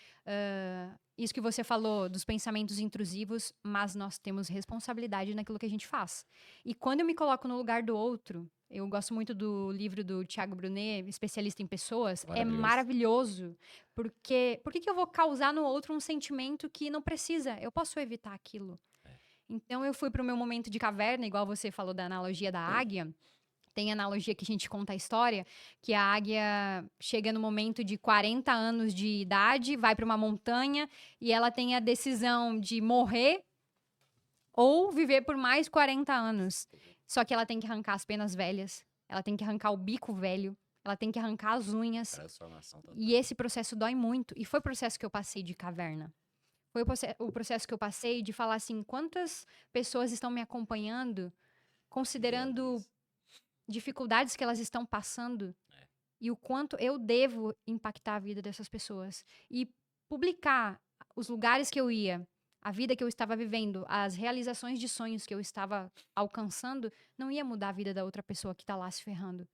S2: isso que você falou dos pensamentos intrusivos, mas nós temos responsabilidade naquilo que a gente faz. E quando eu me coloco no lugar do outro, eu gosto muito do livro do Thiago Brunet, Especialista em Pessoas, é
S1: Maravilhoso.
S2: maravilhoso, porque por que que eu vou causar no outro um sentimento que não precisa? Eu posso evitar aquilo. Então eu fui pro meu momento de caverna, igual você falou da analogia da águia. Tem analogia que a gente conta a história, que a águia chega no momento de 40 anos de idade, vai para uma montanha e ela tem a decisão de morrer ou viver por mais 40 anos. Só que ela tem que arrancar as penas velhas, ela tem que arrancar o bico velho, ela tem que arrancar as unhas.
S1: Transformação total.
S2: E esse processo dói muito. E foi o processo que eu passei de caverna. Foi o processo que eu passei de falar assim: quantas pessoas estão me acompanhando, considerando dificuldades que elas estão passando e o quanto eu devo impactar a vida dessas pessoas. E publicar os lugares que eu ia, a vida que eu estava vivendo, as realizações de sonhos que eu estava alcançando, não ia mudar a vida da outra pessoa que está lá se ferrando.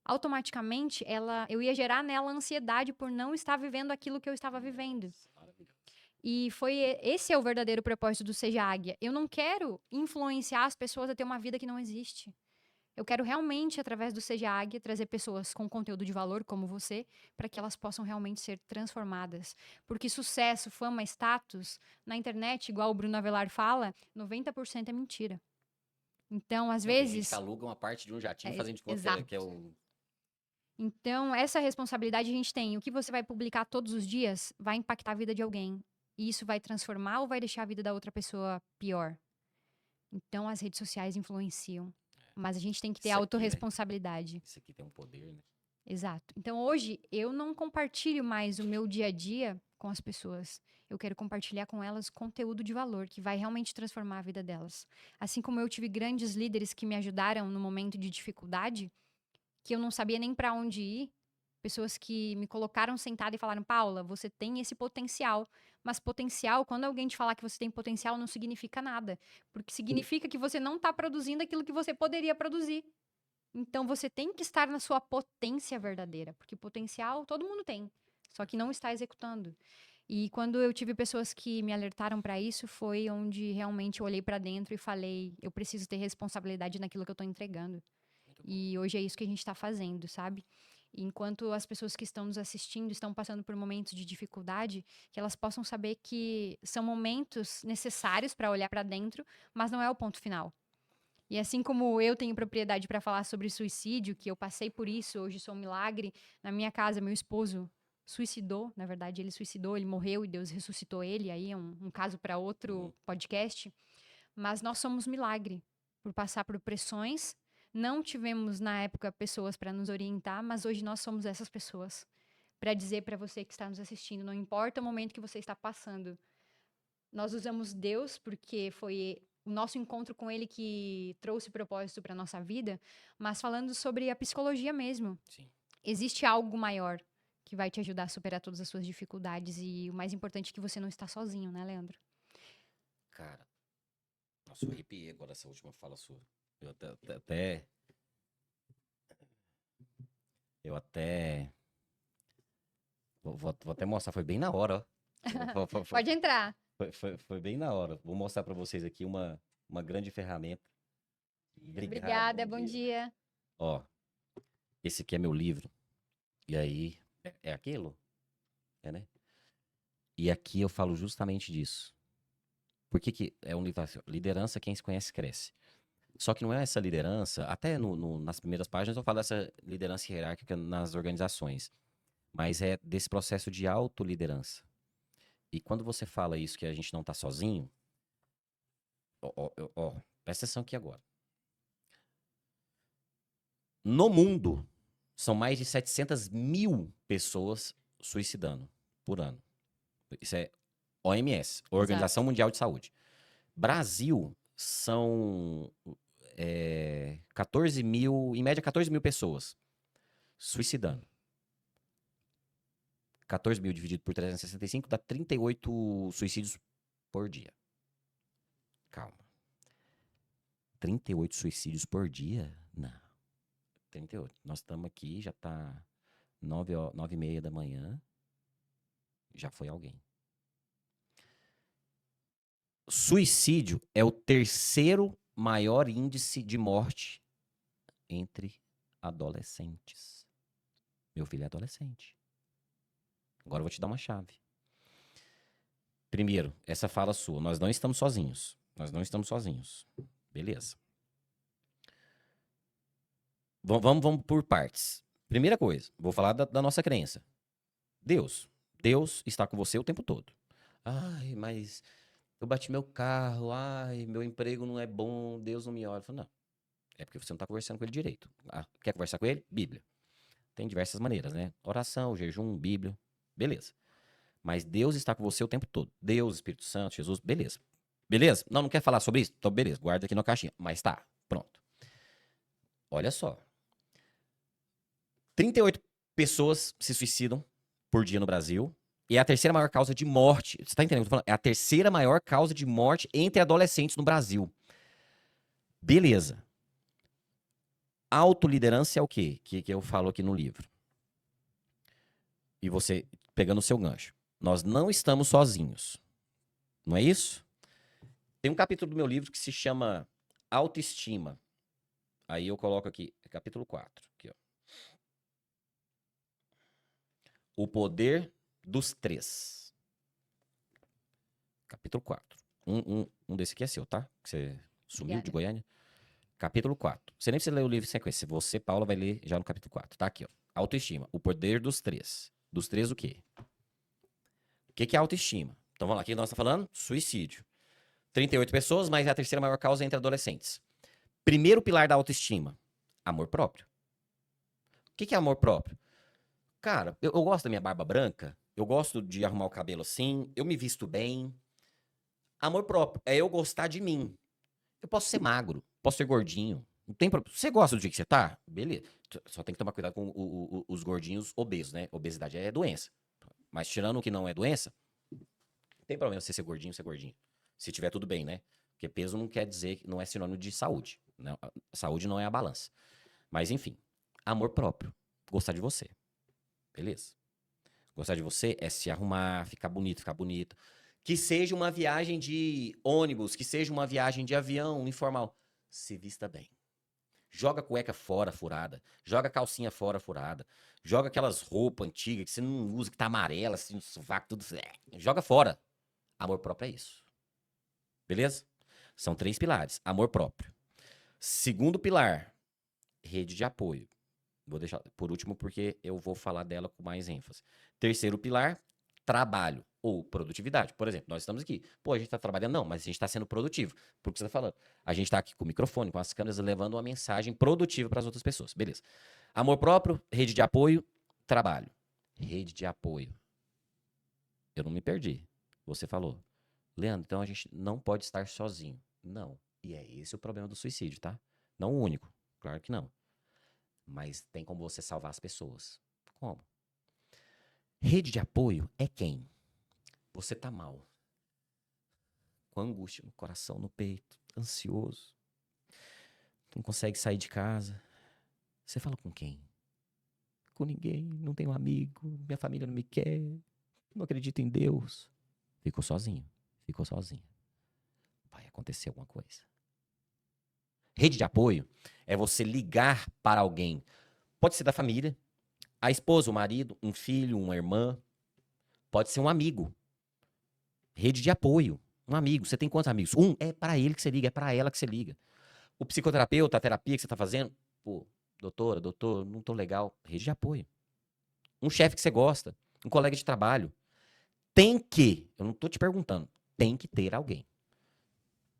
S2: Automaticamente, eu ia gerar nela ansiedade por não estar vivendo aquilo que eu estava vivendo.
S1: Maravilhoso.
S2: E esse é o verdadeiro propósito do Seja Águia. Eu não quero influenciar as pessoas a ter uma vida que não existe. Eu quero realmente, através do Seja Águia, trazer pessoas com conteúdo de valor, como você, para que elas possam realmente ser transformadas. Porque sucesso, fama, status, na internet, igual o Bruno Avelar fala, 90% é mentira. Então, às
S1: Não, tem gente
S2: vezes.
S1: que aluga uma parte de um jatinho fazendo de conta
S2: Exato.
S1: que é o...
S2: Então, essa responsabilidade a gente tem. O que você vai publicar todos os dias vai impactar a vida de alguém. E isso vai transformar ou vai deixar a vida da outra pessoa pior? Então, as redes sociais influenciam. Mas a gente tem que ter
S1: Isso aqui, né?
S2: autorresponsabilidade.
S1: Isso aqui tem um poder, né?
S2: Exato. Então, hoje, eu não compartilho mais o meu dia a dia com as pessoas. Eu quero compartilhar com elas conteúdo de valor, que vai realmente transformar a vida delas. Assim como eu tive grandes líderes que me ajudaram no momento de dificuldade, que eu não sabia nem para onde ir, pessoas que me colocaram sentada e falaram: Paula, você tem esse potencial. Mas potencial, quando alguém te falar que você tem potencial, não significa nada. Porque significa que você não está produzindo aquilo que você poderia produzir. Então você tem que estar na sua potência verdadeira, porque potencial todo mundo tem, só que não está executando. E quando eu tive pessoas que me alertaram para isso, foi onde realmente eu olhei para dentro e falei, eu preciso ter responsabilidade naquilo que eu estou entregando. E hoje é isso que a gente está fazendo, sabe? Enquanto as pessoas que estão nos assistindo estão passando por momentos de dificuldade, que elas possam saber que são momentos necessários para olhar para dentro, mas não é o ponto final. E assim como eu tenho propriedade para falar sobre suicídio, que eu passei por isso, hoje sou um milagre. Na minha casa, meu esposo suicidou, na verdade, ele suicidou, ele morreu e Deus ressuscitou ele. Aí é um caso para outro podcast. Mas nós somos milagre por passar por pressões. Não tivemos na época pessoas para nos orientar, mas hoje nós somos essas pessoas para dizer para você que está nos assistindo, não importa o momento que você está passando. Nós usamos Deus porque foi o nosso encontro com ele que trouxe propósito para nossa vida, mas falando sobre a psicologia mesmo.
S1: Sim.
S2: Existe algo maior que vai te ajudar a superar todas as suas dificuldades e o mais importante é que você não está sozinho, né, Leandro?
S1: Cara, nossa, eu arrepiei agora essa última fala sua. Eu até... Eu até... Vou até mostrar, foi bem na hora, ó.
S2: Pode entrar.
S1: Foi bem na hora. Vou mostrar pra vocês aqui uma grande ferramenta.
S2: Obrigada, bom dia.
S1: Ó, esse aqui é meu livro. E aí, é aquilo? É, né? E aqui eu falo justamente disso. Por que que é um livro assim, liderança, quem se conhece, cresce. Só que não é essa liderança, até nas primeiras páginas eu falo dessa liderança hierárquica nas organizações. Mas é desse processo de autoliderança. E quando você fala isso, que a gente não tá sozinho, ó, presta atenção aqui agora. No mundo, são mais de 700 mil pessoas suicidando por ano. Isso é OMS, Organização Mundial de Saúde. Brasil, são 14 mil, em média 14 mil pessoas suicidando. 14 mil dividido por 365 dá 38 suicídios por dia. calma. 38 suicídios por dia? Não. 38. Nós estamos aqui, já tá 9h30 da manhã. Já foi alguém. Suicídio é o terceiro maior índice de morte entre adolescentes. Meu filho é adolescente. Agora eu vou te dar uma chave. Primeiro, essa fala sua. Nós não estamos sozinhos. Nós não estamos sozinhos. Beleza. Vamos por partes. Primeira coisa, vou falar da nossa crença. Deus. Deus está com você o tempo todo. Ai, mas eu bati meu carro. Ai, meu emprego não é bom. Deus não me olha. Eu falo, não. É porque você não está conversando com ele direito. Quer conversar com ele? Bíblia. Tem diversas maneiras, né? Oração, jejum, Bíblia. Beleza. Mas Deus está com você o tempo todo. Deus, Espírito Santo, Jesus, beleza. Beleza? Não quer falar sobre isso? Então, beleza, guarda aqui na caixinha. Mas tá, pronto. Olha só. 38 pessoas se suicidam por dia no Brasil. E é a terceira maior causa de morte. Você tá entendendo o que eu tô falando? É a terceira maior causa de morte entre adolescentes no Brasil. Beleza. Autoliderança é o quê? Que eu falo aqui no livro. E você pegando o seu gancho. Nós não estamos sozinhos. Não é isso? Tem um capítulo do meu livro que se chama Autoestima. Aí eu coloco aqui, capítulo 4. Aqui, ó. O poder dos três. Capítulo 4. Um desse aqui é seu, tá? Que você sumiu de Goiânia. Capítulo 4. Você nem precisa ler o livro em sequência. Você, Paula, vai ler já no capítulo 4. Tá aqui, ó. Autoestima. O poder dos três. Dos três o quê? O que é autoestima? Então vamos lá. O que nós estamos falando? Suicídio. 38 pessoas, mas é a terceira maior causa entre adolescentes. Primeiro pilar da autoestima. Amor próprio. O que é amor próprio? Cara, eu gosto da minha barba branca. Eu gosto de arrumar o cabelo assim. Eu me visto bem. Amor próprio é eu gostar de mim. Eu posso ser magro, posso ser gordinho. Não tem problema. Você gosta do jeito que você tá? Beleza. Só tem que tomar cuidado com os gordinhos obesos, né? Obesidade é doença. Mas tirando o que não é doença, não tem problema você ser gordinho, ser gordinho. Se tiver tudo bem, né? Porque peso não quer dizer, não é sinônimo de saúde. Não, saúde não é a balança. Mas enfim, amor próprio. Gostar de você. Beleza? Gostar de você é se arrumar, ficar bonito, ficar bonito. Que seja uma viagem de ônibus, que seja uma viagem de avião, informal. Se vista bem. Joga a cueca fora, furada. Joga a calcinha fora, furada. Joga aquelas roupas antigas que você não usa, que tá amarela, assim, no sovaco, tudo. Joga fora. Amor próprio é isso. Beleza? São 3 pilares. Amor próprio. Segundo pilar, rede de apoio. Vou deixar por último porque eu vou falar dela com mais ênfase. Terceiro pilar, trabalho ou produtividade. Por exemplo, nós estamos aqui. Pô, a gente está trabalhando? Não, mas a gente está sendo produtivo. Por que você está falando? A gente está aqui com o microfone, com as câmeras, levando uma mensagem produtiva para as outras pessoas. Beleza. Amor próprio, rede de apoio, trabalho. Rede de apoio. Eu não me perdi. Você falou. Leandro, então a gente não pode estar sozinho. Não. E é esse o problema do suicídio, tá? Não o único. Claro que não. Mas tem como você salvar as pessoas. Como? Rede de apoio é quem? Você tá mal. Com angústia no coração, no peito, ansioso. Não consegue sair de casa. Você fala com quem? Com ninguém, não tenho amigo, minha família não me quer, não acredito em Deus. Ficou sozinho, ficou sozinho. Vai acontecer alguma coisa. Rede de apoio é você ligar para alguém. Pode ser da família, a esposa, o marido, um filho, uma irmã. Pode ser um amigo. Rede de apoio. Um amigo. Você tem quantos amigos? É para ele que você liga, é para ela que você liga. O psicoterapeuta, a terapia que você está fazendo. Pô, doutora, doutor, não tô legal. Rede de apoio. Um chefe que você gosta. Um colega de trabalho. Tem que, eu não tô te perguntando, tem que ter alguém.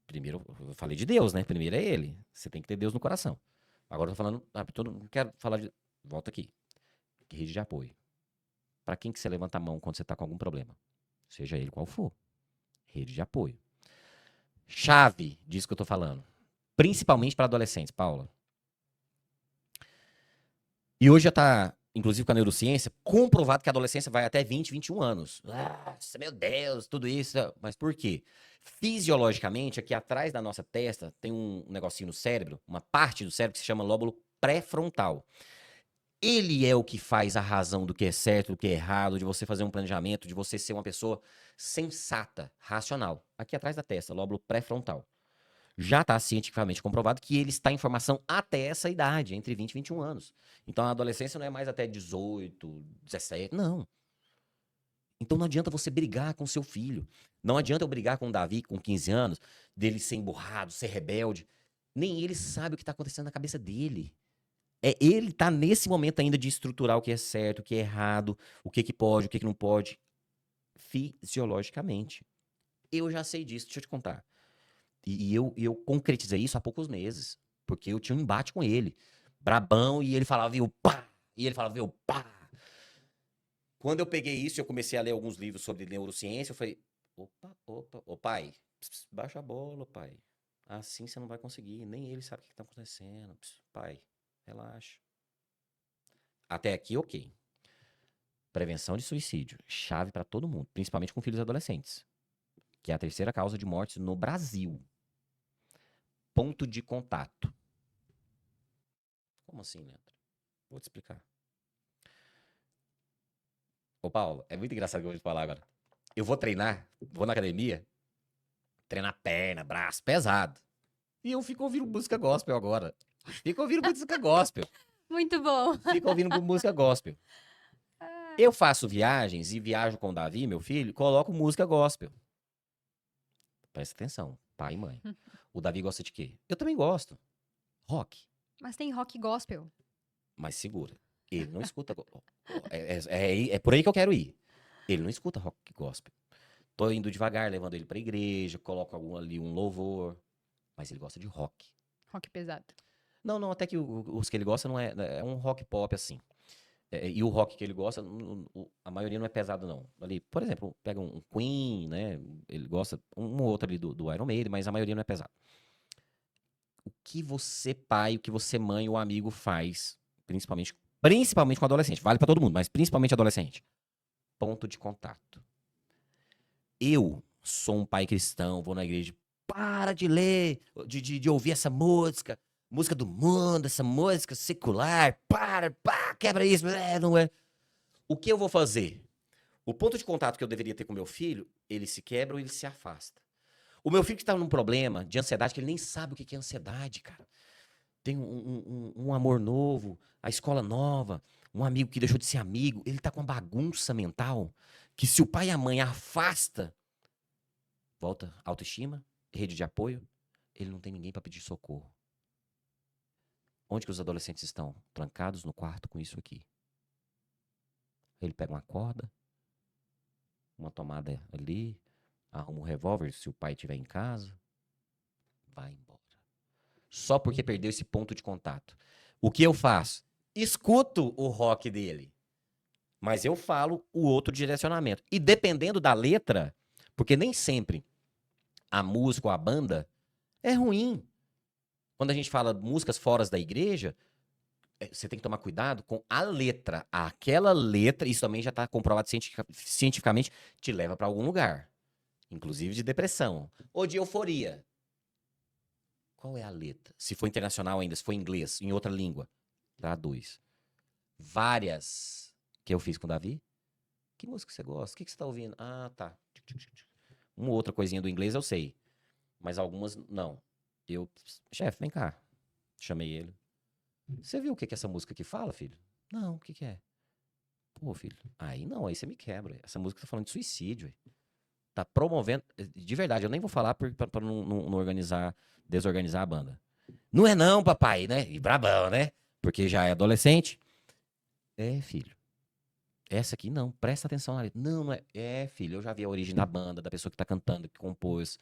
S1: Primeiro, eu falei de Deus, né? Primeiro é ele. Você tem que ter Deus no coração. Agora eu tô falando, não quero falar de... Volta aqui. Rede de apoio. Para quem que você levanta a mão quando você tá com algum problema? Seja ele qual for. Rede de apoio. Chave disso que eu tô falando. Principalmente para adolescentes, Paula. E hoje já tá inclusive com a neurociência, comprovado que a adolescência vai até 20, 21 anos. Nossa, meu Deus, tudo isso. Mas por quê? Fisiologicamente, aqui atrás da nossa testa, tem um negocinho no cérebro, uma parte do cérebro que se chama lóbulo pré-frontal. Ele é o que faz a razão do que é certo, do que é errado, de você fazer um planejamento, de você ser uma pessoa sensata, racional. Aqui atrás da testa, lóbulo pré-frontal. Já está cientificamente comprovado que ele está em formação até essa idade, entre 20 e 21 anos. Então a adolescência não é mais até 18, 17, não. Então não adianta você brigar com seu filho. Não adianta eu brigar com o Davi com 15 anos, dele ser emburrado, ser rebelde. Nem ele sabe o que está acontecendo na cabeça dele. Ele tá nesse momento ainda de estruturar o que é certo, o que é errado, o que pode, o que não pode, fisiologicamente. Eu já sei disso, deixa eu te contar. E eu concretizei isso há poucos meses, porque eu tinha um embate com ele, brabão, e ele falava, viu, pá! E ele falava, viu, pá! Quando eu peguei isso, eu comecei a ler alguns livros sobre neurociência, eu falei, ô pai, baixa a bola, pai. Assim você não vai conseguir, nem ele sabe o que tá acontecendo. Pai, relaxa. Até aqui, ok. Prevenção de suicídio, chave para todo mundo, principalmente com filhos adolescentes, que é a terceira causa de mortes no Brasil. Ponto de contato. Como assim, Leandro? Vou te explicar. Ô, Paulo, é muito engraçado o que eu vou te falar agora. Eu vou treinar, vou na academia, treinar perna, braço, pesado. E eu fico ouvindo música gospel agora. Fico ouvindo música gospel.
S2: Muito bom.
S1: Fico ouvindo música gospel. Eu faço viagens e viajo com o Davi, meu filho, coloco música gospel. Presta atenção, pai e mãe. O Davi gosta de quê? Eu também gosto. Rock.
S2: Mas tem rock gospel.
S1: Mas segura. Ele não escuta. É por aí que eu quero ir. Ele não escuta rock gospel. Tô indo devagar, levando ele pra igreja, coloco ali um louvor. Mas ele gosta de rock.
S2: Rock pesado.
S1: Não, até que os que ele gosta não é um rock pop assim. E o rock que ele gosta, a maioria não é pesado, não. Ali, por exemplo, pega um Queen, né? Ele gosta, um ou outro ali do Iron Maiden, mas a maioria não é pesado. O que você, pai, o que você, mãe ou amigo faz, principalmente com adolescente, vale pra todo mundo, mas principalmente adolescente. Ponto de contato. Eu sou um pai cristão, vou na igreja, para de ler, de ouvir essa música. Música do mundo, essa música secular, quebra isso, não é. O que eu vou fazer? O ponto de contato que eu deveria ter com meu filho, ele se quebra ou ele se afasta. O meu filho que está num problema de ansiedade, que ele nem sabe o que é ansiedade, cara. Tem um amor novo, a escola nova, um amigo que deixou de ser amigo, ele tá com uma bagunça mental, que se o pai e a mãe afasta, volta autoestima, rede de apoio, ele não tem ninguém para pedir socorro. Onde que os adolescentes estão? Trancados no quarto com isso aqui. Ele pega uma corda, uma tomada ali, arruma um revólver se o pai estiver em casa, vai embora. Só porque perdeu esse ponto de contato. O que eu faço? Escuto o rock dele, mas eu falo o outro direcionamento. E dependendo da letra, porque nem sempre a música ou a banda é ruim. Quando a gente fala músicas fora da igreja, você tem que tomar cuidado com a letra. Aquela letra, isso também já está comprovado cientificamente, te leva para algum lugar. Inclusive de depressão. Ou de euforia. Qual é a letra? Se for internacional ainda, se for em inglês, em outra língua, traduz. Várias que eu fiz com o Davi. Que música você gosta? O que você está ouvindo? Ah, tá. Uma outra coisinha do inglês eu sei. Mas algumas, não. Chefe, vem cá. Chamei ele. Você viu o que essa música aqui fala, filho? Não, o que é? Pô, filho, aí não, aí você me quebra. Essa música tá falando de suicídio. Tá promovendo. De verdade, eu nem vou falar pra não desorganizar a banda. Não é não, papai, né? E brabão, né? Porque já é adolescente. É, filho. Essa aqui não, presta atenção na letra. Não é. É, filho, eu já vi a origem da banda, da pessoa que tá cantando, que compôs.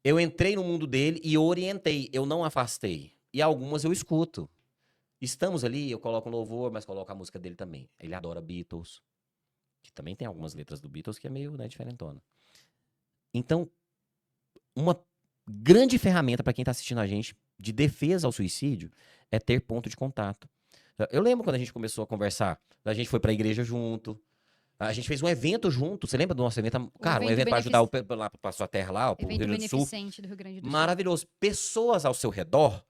S1: Eu entrei no mundo dele e orientei, eu não afastei. E algumas eu escuto. Estamos ali, eu coloco um louvor, mas coloco a música dele também. Ele adora Beatles, que também tem algumas letras do Beatles que é meio, né, diferentona. Então, uma grande ferramenta para quem está assistindo a gente de defesa ao suicídio é ter ponto de contato. Eu lembro quando a gente começou a conversar, a gente foi pra igreja junto, a gente fez um evento junto, você lembra do nosso evento? Cara, um
S2: evento
S1: evento pra ajudar lá pra sua terra lá, pro Rio
S2: Evento
S1: Grande do Sul.
S2: beneficente do Rio Grande do Sul.
S1: Maravilhoso. Pessoas ao seu redor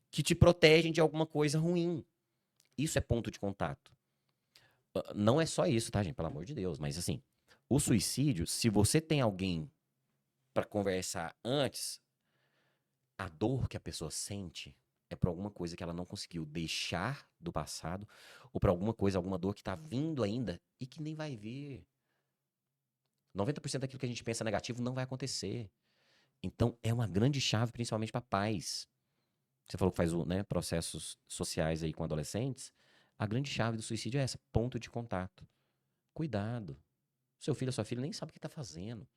S1: que te protegem de alguma coisa ruim. Isso é ponto de contato. Não é só isso, tá, gente? Pelo amor de Deus. Mas assim, o suicídio, se você tem alguém pra conversar antes, a dor que a pessoa sente é por alguma coisa que ela não conseguiu deixar do passado, ou por alguma coisa, alguma dor que tá vindo ainda e que nem vai vir. 90% daquilo que a gente pensa negativo não vai acontecer. Então, é uma grande chave, principalmente para pais. Você falou que faz né, processos sociais aí com adolescentes. A grande chave do suicídio é essa, ponto de contato. Cuidado. Seu filho ou sua filha nem sabe o que está fazendo.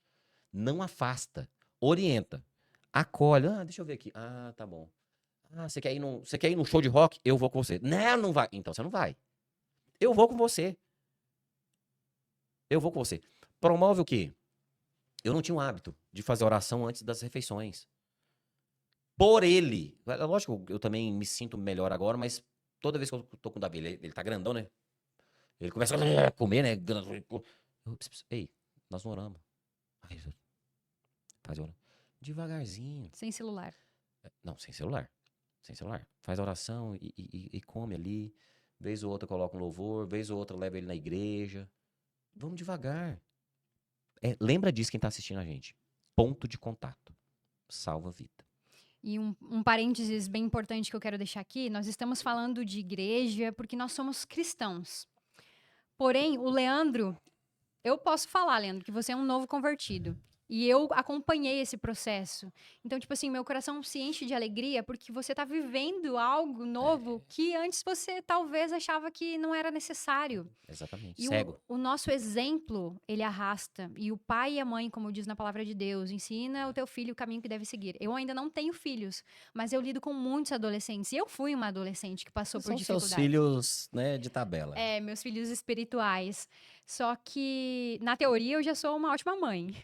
S1: Não afasta. Orienta. Acolhe. Ah, deixa eu ver aqui. Ah, tá bom. Ah, você quer ir num show de rock? Eu vou com você. Não, não vai. Então você não vai. Eu vou com você. Eu vou com você. Promove o quê? Eu não tinha o hábito de fazer oração antes das refeições. Por ele. É lógico, eu também me sinto melhor agora, mas toda vez que eu tô com o Davi, ele tá grandão, né? Ele começa a comer, né? Ei, nós não oramos. Faz oração. Devagarzinho.
S2: Sem celular.
S1: Não, sem celular. Sem celular. Faz a oração e come ali. Vez ou outra coloca um louvor, vez ou outra leva ele na igreja. Vamos devagar. Lembra disso quem tá assistindo a gente. Ponto de contato. Salva a vida.
S2: E um parênteses bem importante que eu quero deixar aqui, nós estamos falando de igreja porque nós somos cristãos. Porém, o Leandro, eu posso falar, Leandro, que você é um novo convertido. E eu acompanhei esse processo. Então, tipo assim, meu coração se enche de alegria porque você tá vivendo algo novo que antes você talvez achava que não era necessário.
S1: Exatamente.
S2: E
S1: Cego.
S2: o nosso exemplo, ele arrasta. E o pai e a mãe, como diz na palavra de Deus, ensina o teu filho o caminho que deve seguir. Eu ainda não tenho filhos, mas eu lido com muitos adolescentes. E eu fui uma adolescente que passou por
S1: São
S2: dificuldades.
S1: seus filhos, né, de tabela.
S2: Meus filhos espirituais. Só que, na teoria, eu já sou uma ótima mãe.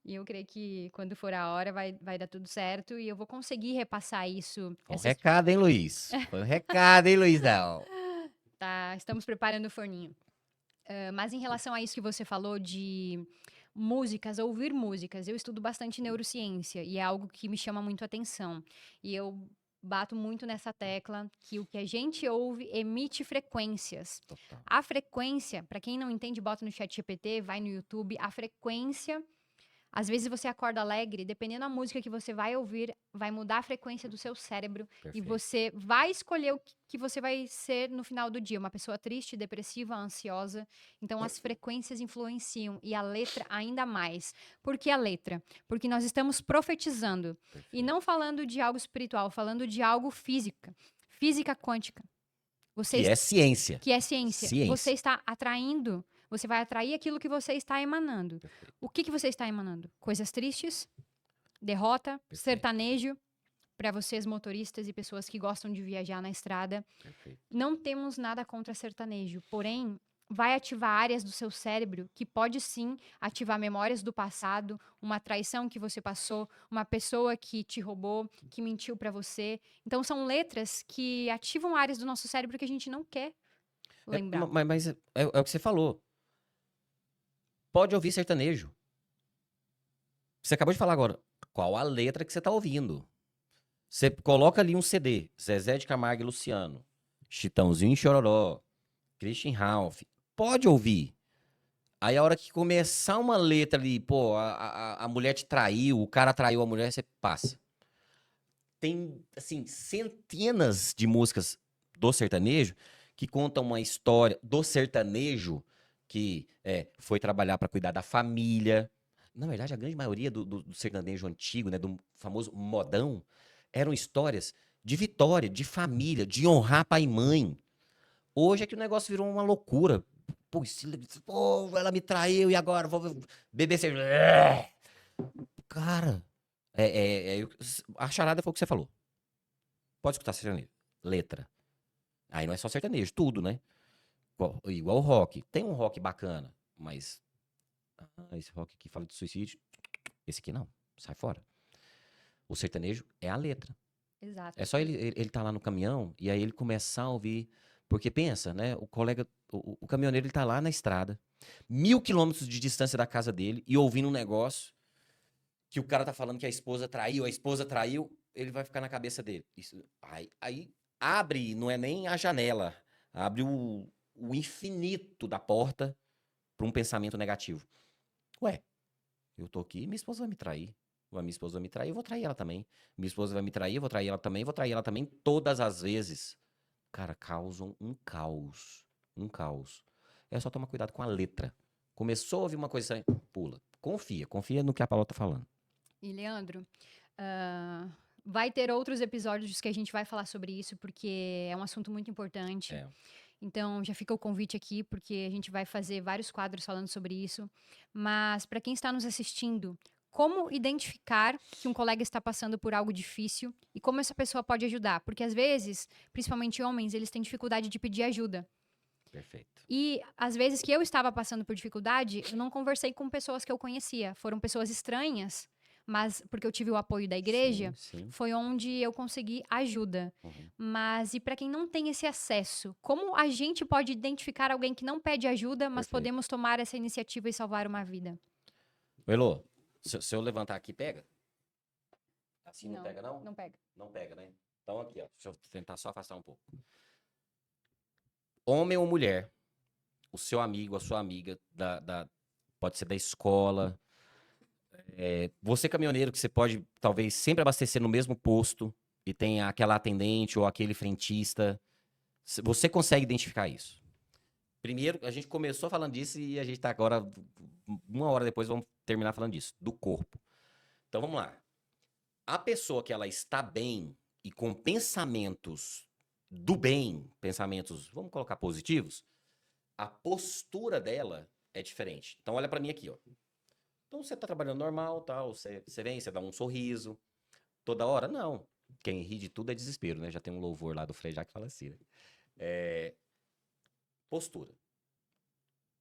S2: E eu creio que quando for a hora vai dar tudo certo e eu vou conseguir repassar isso.
S1: Foi um recado, hein, Luiz? Foi um recado, hein, Luizão?
S2: Tá, estamos preparando o forninho. Mas em relação a isso que você falou de músicas, ouvir músicas, eu estudo bastante neurociência e é algo que me chama muito a atenção. E eu bato muito nessa tecla que o que a gente ouve emite frequências.
S1: Total.
S2: A frequência, para quem não entende, bota no chat GPT, vai no YouTube, a frequência. Às vezes você acorda alegre, dependendo da música que você vai ouvir, vai mudar a frequência do seu cérebro.
S1: Perfeito.
S2: E você vai escolher o que você vai ser no final do dia. Uma pessoa triste, depressiva, ansiosa. Então, as frequências influenciam. E a letra ainda mais. Por que a letra? Porque nós estamos profetizando.
S1: Perfeito.
S2: E não falando de algo espiritual, falando de algo física. Física quântica.
S1: Que é ciência.
S2: Que é ciência.
S1: Ciência.
S2: Você está atraindo... Você vai atrair aquilo que você está emanando.
S1: Perfeito.
S2: O que você está emanando? Coisas tristes, derrota,
S1: Perfeito.
S2: sertanejo, para vocês motoristas e pessoas que gostam de viajar na estrada.
S1: Perfeito.
S2: Não temos nada contra sertanejo, porém, vai ativar áreas do seu cérebro que pode sim ativar memórias do passado, uma traição que você passou, uma pessoa que te roubou, que mentiu para você. Então, são letras que ativam áreas do nosso cérebro que a gente não quer lembrar.
S1: Mas é o que você falou. Pode ouvir sertanejo. Você acabou de falar agora. Qual a letra que você tá ouvindo? Você coloca ali um CD. Zezé de Camargo e Luciano. Chitãozinho e Chororó. Christian Ralph. Pode ouvir. Aí a hora que começar uma letra ali, pô, a mulher te traiu, o cara traiu a mulher, você passa. Tem, assim, centenas de músicas do sertanejo que contam uma história do sertanejo que foi trabalhar para cuidar da família. Na verdade, a grande maioria do sertanejo antigo, né, do famoso modão, eram histórias de vitória, de família, de honrar pai e mãe. Hoje é que o negócio virou uma loucura. Pô, ela me traiu e agora vou beber cerveja. Cara, a charada foi o que você falou. Pode escutar sertanejo. Letra. Aí não é só sertanejo, tudo, né? Igual o rock. Tem um rock bacana, mas... esse rock aqui fala de suicídio. Esse aqui não. Sai fora. O sertanejo é a letra.
S2: Exato.
S1: É só ele tá lá no caminhão e aí ele começar a ouvir. Porque pensa, né? O colega, o caminhoneiro, ele tá lá na estrada, 1.000 quilômetros de distância da casa dele e ouvindo um negócio que o cara tá falando que a esposa traiu, ele vai ficar na cabeça dele. Aí abre, não é nem a janela, abre o infinito da porta para um pensamento negativo. Ué, eu tô aqui, minha esposa vai me trair. Minha esposa vai me trair, eu vou trair ela também. Minha esposa vai me trair, eu vou trair ela também, vou trair ela também. Todas as vezes, cara, causam um caos. Um caos. É só tomar cuidado com a letra. Começou a ouvir uma coisa, pula. Confia no que a Paula tá falando.
S2: E, Leandro, ah, vai ter outros episódios que a gente vai falar sobre isso, porque é um assunto muito importante.
S1: É.
S2: Então, já fica o convite aqui, porque a gente vai fazer vários quadros falando sobre isso. Mas, para quem está nos assistindo, como identificar que um colega está passando por algo difícil e como essa pessoa pode ajudar? Porque, às vezes, principalmente homens, eles têm dificuldade de pedir ajuda.
S1: Perfeito.
S2: E, às vezes, que eu estava passando por dificuldade, eu não conversei com pessoas que eu conhecia. Foram pessoas estranhas, mas porque eu tive o apoio da igreja,
S1: Sim.
S2: foi onde eu consegui ajuda.
S1: Uhum.
S2: Mas e para quem não tem esse acesso, como a gente pode identificar alguém que não pede ajuda, mas
S1: Perfeito.
S2: podemos tomar essa iniciativa e salvar uma vida?
S1: Elô, se eu levantar aqui, pega? Assim não pega, não?
S2: Não pega.
S1: Não pega, né? Então aqui, ó. Deixa eu tentar só afastar um pouco. Homem ou mulher, o seu amigo, a sua amiga, pode ser da escola. Você caminhoneiro que você pode, talvez, sempre abastecer no mesmo posto e tem aquela atendente ou aquele frentista. Você consegue identificar isso. Primeiro, a gente começou falando disso e a gente tá agora, 1 hora depois, vamos terminar falando disso, do corpo. Então vamos lá. A pessoa que ela está bem e com pensamentos do bem, pensamentos, vamos colocar positivos, a postura dela é diferente. Então olha pra mim aqui, ó. Então você tá trabalhando normal, tal, você vem, você dá um sorriso. Toda hora? Não. Quem ri de tudo é desespero, né? Já tem um louvor lá do Frei que fala assim, né? Postura.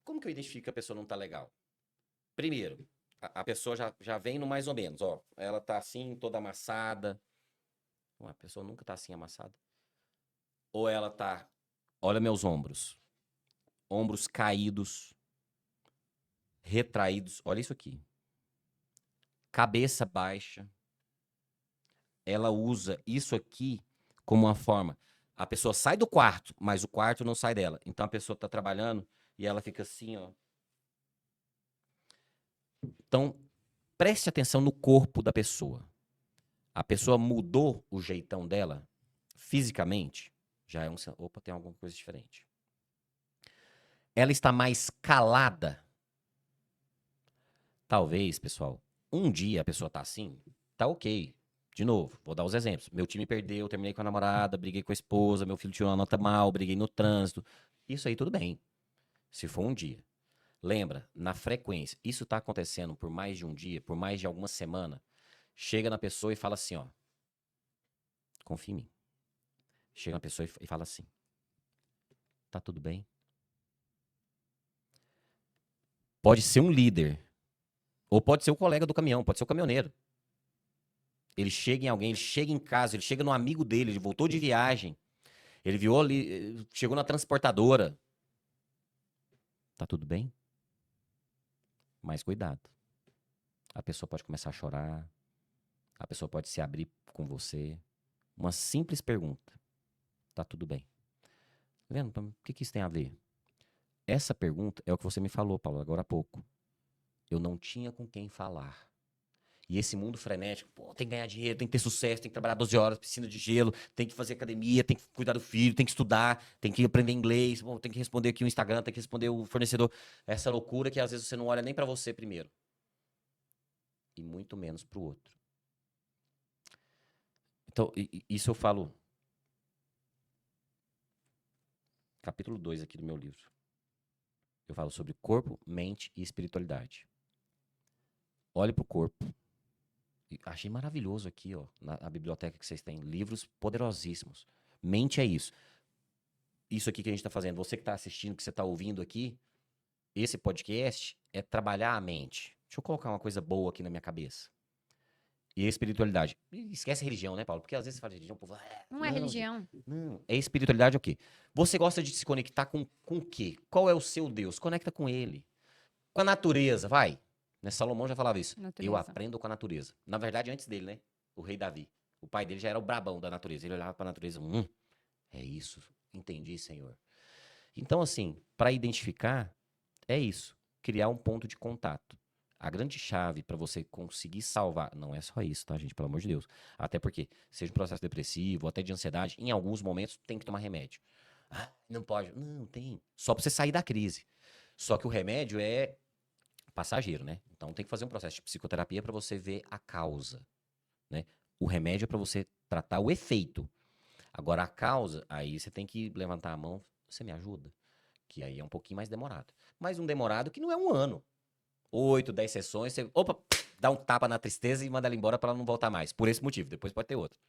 S1: Como que eu identifico que a pessoa não tá legal? Primeiro, a pessoa já vem no mais ou menos, ó. Ela tá assim, toda amassada. A pessoa nunca tá assim amassada. Ou ela tá, olha meus ombros. Ombros caídos, retraídos. Olha isso aqui. Cabeça baixa. Ela usa isso aqui como uma forma. A pessoa sai do quarto, mas o quarto não sai dela. Então a pessoa tá trabalhando e ela fica assim, ó. Então, preste atenção no corpo da pessoa. A pessoa mudou o jeitão dela fisicamente, já é um. Opa, tem alguma coisa diferente. Ela está mais calada. Talvez, pessoal, um dia a pessoa tá assim, tá ok. De novo, vou dar os exemplos. Meu time perdeu, terminei com a namorada, briguei com a esposa, meu filho tirou uma nota mal, briguei no trânsito. Isso aí tudo bem, se for um dia. Lembra, na frequência, isso tá acontecendo por mais de um dia, por mais de alguma semana. Chega na pessoa e fala assim, ó. Confia em mim. Chega na pessoa e fala assim. Tá tudo bem? Pode ser um líder. Ou pode ser o colega do caminhão, pode ser o caminhoneiro. Ele chega em alguém, ele chega em casa, ele chega no amigo dele, ele voltou de viagem. Ele viu ali, chegou na transportadora. Tá tudo bem? Mas cuidado. A pessoa pode começar a chorar. A pessoa pode se abrir com você. Uma simples pergunta. Tá tudo bem? Vendo? O que isso tem a ver? Essa pergunta é o que você me falou, Paulo, agora há pouco. Eu não tinha com quem falar. E esse mundo frenético, pô, tem que ganhar dinheiro, tem que ter sucesso, tem que trabalhar 12 horas, piscina de gelo, tem que fazer academia, tem que cuidar do filho, tem que estudar, tem que aprender inglês, pô, tem que responder aqui o Instagram, tem que responder o fornecedor. Essa loucura que às vezes você não olha nem pra você primeiro. E muito menos pro outro. Então, isso eu falo. Capítulo 2 aqui do meu livro. Eu falo sobre corpo, mente e espiritualidade. Olhe pro corpo. Achei maravilhoso aqui, ó, na biblioteca que vocês têm. Livros poderosíssimos. Mente é isso. Isso aqui que a gente está fazendo. Você que está assistindo, que você está ouvindo aqui, esse podcast é trabalhar a mente. Deixa eu colocar uma coisa boa aqui na minha cabeça. E a espiritualidade. Esquece a religião, né, Paulo? Porque às vezes você fala de religião, o povo...
S2: Não é religião.
S1: Não, é espiritualidade é o quê? Você gosta de se conectar com o quê? Qual é o seu Deus? Conecta com ele. Com a natureza, vai. Né? Salomão já falava isso. Eu
S2: Natureza.
S1: aprendo com a natureza. Na verdade, antes dele, né? O rei Davi. O pai dele já era o brabão da natureza. Ele olhava pra natureza. É isso. Entendi, Senhor. Então, assim, para identificar, é isso. Criar um ponto de contato. A grande chave para você conseguir salvar, não é só isso, tá, gente? Pelo amor de Deus. Até porque, seja um processo depressivo, até de ansiedade, em alguns momentos tem que tomar remédio. Ah, não pode. Não, tem. Só para você sair da crise. Só que o remédio é passageiro, né? Então tem que fazer um processo de psicoterapia para você ver a causa, né? O remédio é para você tratar o efeito. Agora a causa, aí você tem que levantar a mão, você me ajuda? Que aí é um pouquinho mais demorado. Mas um demorado que não é um ano. 8, 10 sessões, você, opa, dá um tapa na tristeza e manda ela embora para ela não voltar mais. Por esse motivo, depois pode ter outro.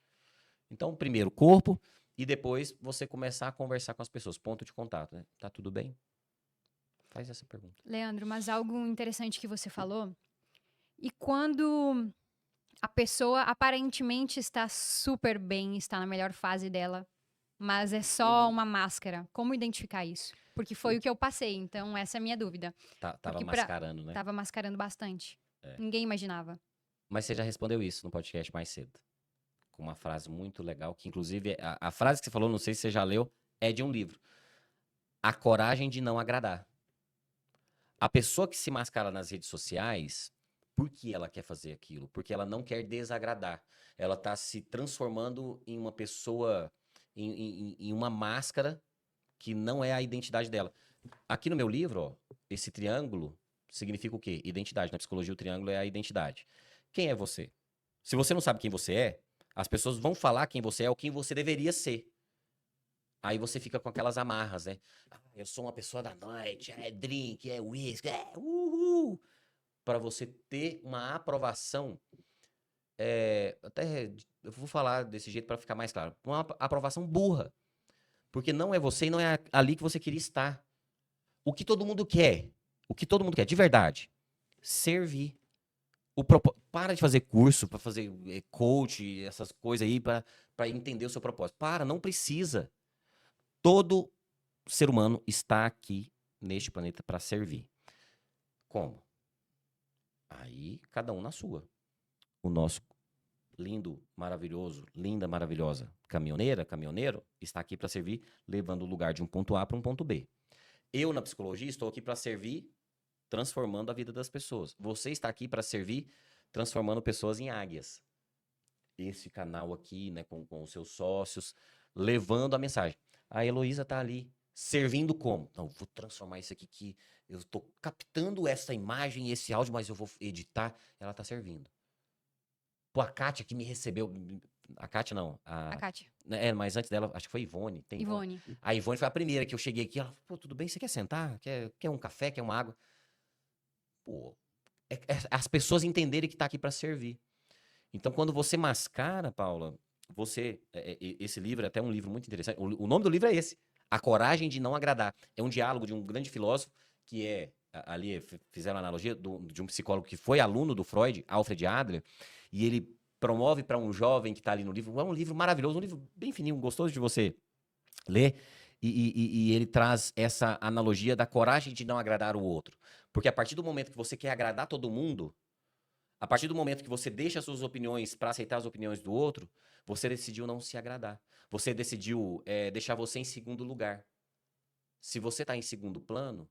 S1: Então, primeiro corpo e depois você começar a conversar com as pessoas. Ponto de contato, né? Tá tudo bem? Faz essa pergunta.
S2: Leandro, mas algo interessante que você falou. E quando a pessoa aparentemente está super bem, está na melhor fase dela, mas é só uma máscara. Como identificar isso? Porque foi o que eu passei, então essa é a minha dúvida.
S1: Tava
S2: Porque
S1: mascarando, né?
S2: tava mascarando bastante.
S1: É.
S2: Ninguém imaginava.
S1: Mas você já respondeu isso no podcast mais cedo. Com uma frase muito legal, que inclusive a frase que você falou, não sei se você já leu, é de um livro. A coragem de não agradar. A pessoa que se mascara nas redes sociais, por que ela quer fazer aquilo? Porque ela não quer desagradar. Ela está se transformando em uma pessoa, em uma máscara que não é a identidade dela. Aqui no meu livro, ó, esse triângulo significa o quê? Identidade. Na psicologia, o triângulo é a identidade. Quem é você? Se você não sabe quem você é, as pessoas vão falar quem você é ou quem você deveria ser. Aí você fica com aquelas amarras, né? Ah, eu sou uma pessoa da noite, é drink, é uísque, é uhul. Para você ter uma aprovação, até eu vou falar desse jeito para ficar mais claro, uma aprovação burra. Porque não é você e não é ali que você queria estar. O que todo mundo quer, de verdade, servir. Para de fazer curso, para fazer coach, essas coisas aí, para entender o seu propósito. Não precisa. Todo ser humano está aqui neste planeta para servir. Como? Aí, cada um na sua. O nosso lindo, maravilhoso, linda, maravilhosa caminhoneira, caminhoneiro, está aqui para servir, levando o lugar de um ponto A para um ponto B. Eu, na psicologia, estou aqui para servir, transformando a vida das pessoas. Você está aqui para servir, transformando pessoas em águias. Esse canal aqui, né, com os seus sócios, levando a mensagem. A Heloísa tá ali, servindo como? Não, vou transformar isso aqui que eu estou captando essa imagem e esse áudio, mas eu vou editar. Ela tá servindo. Pô, a Kátia que me recebeu. A Kátia não.
S2: A Kátia.
S1: Mas antes dela, acho que foi Ivone. Tem
S2: Ivone.
S1: A Ivone foi a primeira que eu cheguei aqui. Ela falou, pô, tudo bem? Você quer sentar? Quer um café? Quer uma água? Pô, as pessoas entenderem que tá aqui para servir. Então, quando você mascara, Paula, esse livro é até um livro muito interessante. O nome do livro é esse, A Coragem de Não Agradar. É um diálogo de um grande filósofo que ali fizeram a analogia de um psicólogo que foi aluno do Freud, Alfred Adler, e ele promove para um jovem que está ali no livro. É um livro maravilhoso, um livro bem fininho, gostoso de você ler. E ele traz essa analogia da coragem de não agradar o outro. Porque a partir do momento que você quer agradar todo mundo, a partir do momento que você deixa as suas opiniões para aceitar as opiniões do outro, você decidiu não se agradar. Você decidiu deixar você em segundo lugar. Se você está em segundo plano,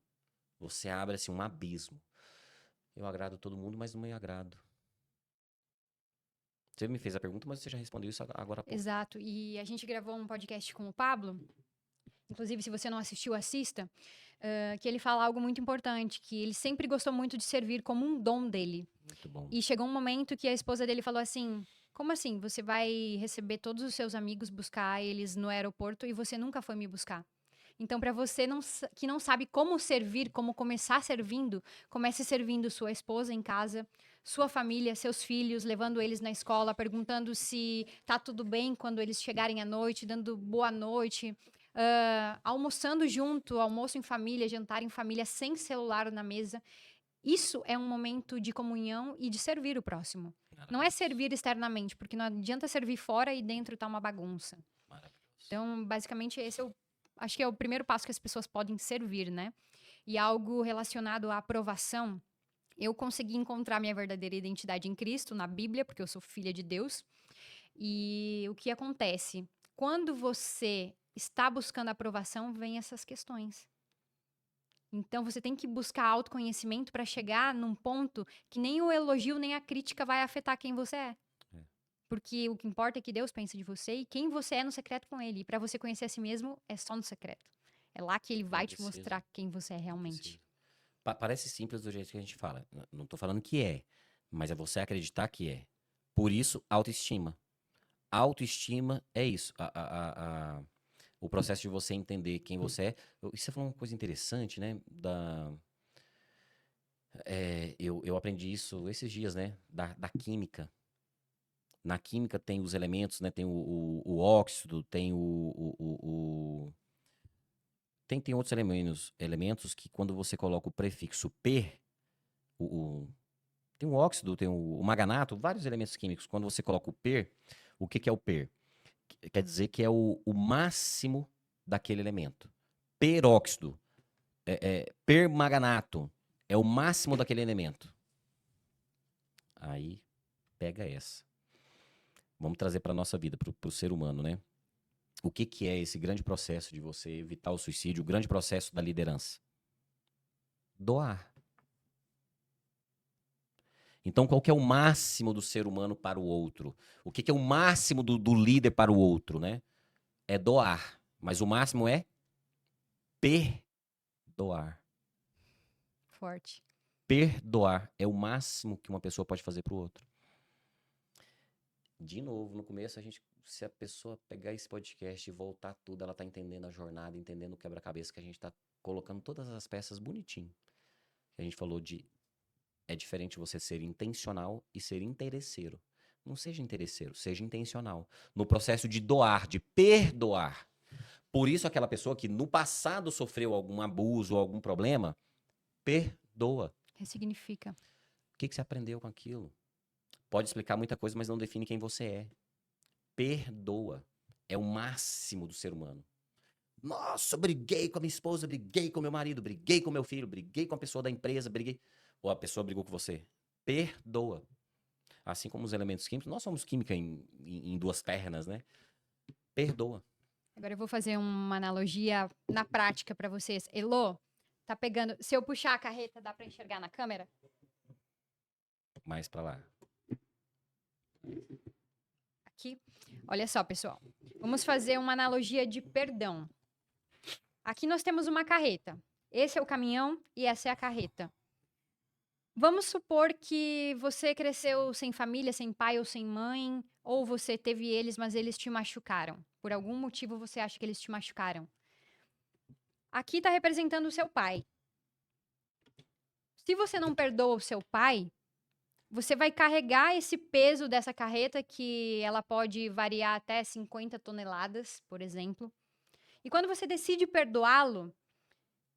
S1: você abre assim, um abismo. Eu agrado todo mundo, mas não me agrado. Você me fez a pergunta, mas você já respondeu isso agora há pouco.
S2: Exato. E a gente gravou um podcast com o Pablo. Inclusive, se você não assistiu, assista. Que ele fala algo muito importante, que ele sempre gostou muito de servir como um dom dele.
S1: Muito bom.
S2: E chegou um momento que a esposa dele falou assim, como assim? Você vai receber todos os seus amigos, buscar eles no aeroporto e você nunca foi me buscar? Então, para você que não sabe como servir, como começar servindo, comece servindo sua esposa em casa, sua família, seus filhos, levando eles na escola, perguntando se tá tudo bem quando eles chegarem à noite, dando boa noite, almoçando junto, almoço em família, jantar em família, sem celular na mesa. Isso é um momento de comunhão e de servir o próximo. Não é servir externamente, porque não adianta servir fora e dentro tá uma bagunça.
S1: Maravilhoso.
S2: Então, basicamente, esse acho que é o primeiro passo que as pessoas podem servir, né? E algo relacionado à aprovação. Eu consegui encontrar minha verdadeira identidade em Cristo, na Bíblia, porque eu sou filha de Deus. E o que acontece? Quando você está buscando aprovação, vem essas questões. Então, você tem que buscar autoconhecimento para chegar num ponto que nem o elogio nem a crítica vai afetar quem você é.
S1: É.
S2: Porque o que importa é que Deus pensa de você e quem você é no secreto com Ele. E para você conhecer a si mesmo, é só no secreto. É lá que Ele vai te
S1: preciso.
S2: mostrar quem você é realmente.
S1: Parece simples do jeito que a gente fala. Não tô falando que é, mas é você acreditar que é. Por isso, autoestima. Autoestima é isso. O processo de você entender quem você é. E você falou uma coisa interessante, né? Eu aprendi isso esses dias, né? Da química. Na química tem os elementos, né? Tem o óxido, tem tem outros elementos que quando você coloca o prefixo per, tem o óxido, tem o maganato, vários elementos químicos. Quando você coloca o per, o que é o per? Quer dizer que é o máximo daquele elemento. Peróxido, permanganato, é o máximo daquele elemento. Aí, pega essa. Vamos trazer para a nossa vida, para o ser humano, né? O que é esse grande processo de você evitar o suicídio, o grande processo da liderança? Doar. Então, qual que é o máximo do ser humano para o outro? O que é o máximo do líder para o outro, né? É doar. Mas o máximo é perdoar.
S2: Forte.
S1: Perdoar é o máximo que uma pessoa pode fazer para o outro. De novo, no começo, se a pessoa pegar esse podcast e voltar tudo, ela tá entendendo a jornada, entendendo o quebra-cabeça que a gente tá colocando todas as peças bonitinho. A gente falou é diferente você ser intencional e ser interesseiro. Não seja interesseiro, seja intencional. No processo de doar, de perdoar. Por isso, aquela pessoa que no passado sofreu algum abuso ou algum problema, perdoa.
S2: Ressignifica.
S1: O que você aprendeu com aquilo? Pode explicar muita coisa, mas não define quem você é. Perdoa. É o máximo do ser humano. Nossa, eu briguei com a minha esposa, briguei com meu marido, briguei com meu filho, briguei com a pessoa da empresa, briguei. Ou a pessoa brigou com você. Perdoa. Assim como os elementos químicos, nós somos química em duas pernas, né? Perdoa.
S2: Agora eu vou fazer uma analogia na prática para vocês. Elô, tá pegando. Se eu puxar a carreta, dá para enxergar na câmera?
S1: Mais pra lá.
S2: Aqui. Olha só, pessoal. Vamos fazer uma analogia de perdão. Aqui nós temos uma carreta. Esse é o caminhão e essa é a carreta. Vamos supor que você cresceu sem família, sem pai ou sem mãe, ou você teve eles, mas eles te machucaram. Por algum motivo você acha que eles te machucaram. Aqui está representando o seu pai. Se você não perdoa o seu pai, você vai carregar esse peso dessa carreta, que ela pode variar até 50 toneladas, por exemplo. E quando você decide perdoá-lo,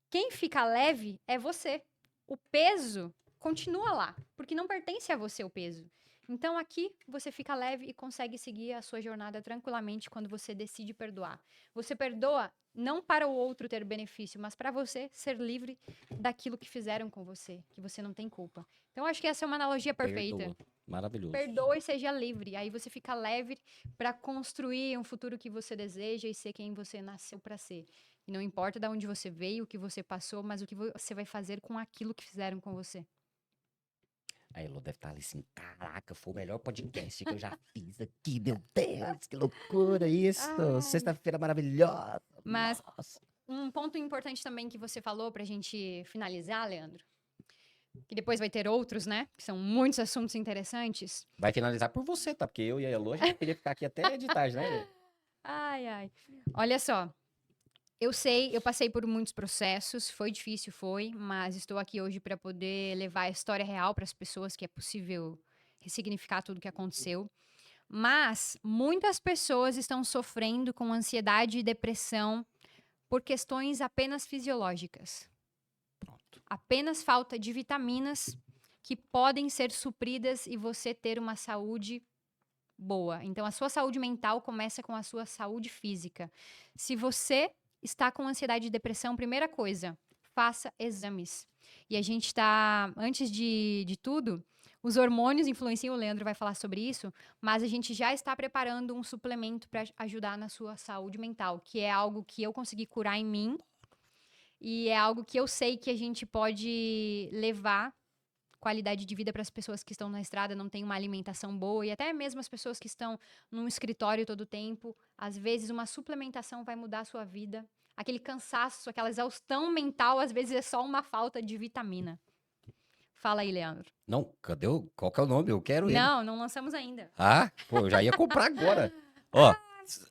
S2: quem fica leve é você. O peso continua lá, porque não pertence a você o peso. Então aqui você fica leve e consegue seguir a sua jornada tranquilamente quando você decide perdoar. Você perdoa não para o outro ter benefício, mas para você ser livre daquilo que fizeram com você, que você não tem culpa. Então acho que essa é uma analogia perfeita.
S1: Perdoa. Maravilhoso.
S2: Perdoa e seja livre. Aí você fica leve para construir um futuro que você deseja e ser quem você nasceu para ser. E não importa de onde você veio, o que você passou, mas o que você vai fazer com aquilo que fizeram com você.
S1: A Elo deve estar ali assim, caraca, foi o melhor podcast que eu já fiz aqui, meu Deus, que loucura isso.
S2: Ai.
S1: Sexta-feira maravilhosa.
S2: Mas
S1: Nossa.
S2: um ponto importante também que você falou pra gente finalizar, Leandro, que depois vai ter outros, né? Que são muitos assuntos interessantes.
S1: Vai finalizar por você, tá? Porque eu e a Elo, a gente podia ficar aqui até de tarde, né?
S2: Ai, ai. Olha só. Eu sei, eu passei por muitos processos, foi difícil, mas estou aqui hoje para poder levar a história real para as pessoas, que é possível ressignificar tudo o que aconteceu. Mas muitas pessoas estão sofrendo com ansiedade e depressão por questões apenas fisiológicas.
S1: Pronto.
S2: Apenas falta de vitaminas, que podem ser supridas e você ter uma saúde boa. Então, a sua saúde mental começa com a sua saúde física. Se você está com ansiedade e depressão, primeira coisa, faça exames. E a gente está, antes de tudo, os hormônios influenciam, o Leandro vai falar sobre isso, mas a gente já está preparando um suplemento para ajudar na sua saúde mental, que é algo que eu consegui curar em mim e é algo que eu sei que a gente pode levar qualidade de vida para as pessoas que estão na estrada, não têm uma alimentação boa, e até mesmo as pessoas que estão num escritório todo o tempo. Às vezes, uma suplementação vai mudar a sua vida. Aquele cansaço, aquela exaustão mental, às vezes é só uma falta de vitamina. Fala aí, Leandro.
S1: Não, cadê qual que é o nome? Eu quero ele.
S2: Não lançamos ainda.
S1: Ah, pô, eu já ia comprar agora. Ó,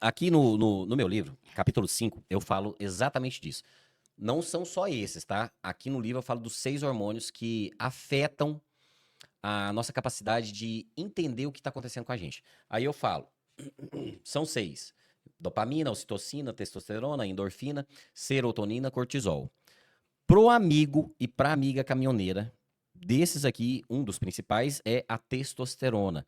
S1: aqui no meu livro, capítulo 5, eu falo exatamente disso. Não são só esses, tá? Aqui no livro eu falo dos 6 hormônios que afetam a nossa capacidade de entender o que está acontecendo com a gente. Aí eu falo, são 6. Dopamina, ocitocina, testosterona, endorfina, serotonina, cortisol. Pro amigo e pra amiga caminhoneira, desses aqui, um dos principais é a testosterona.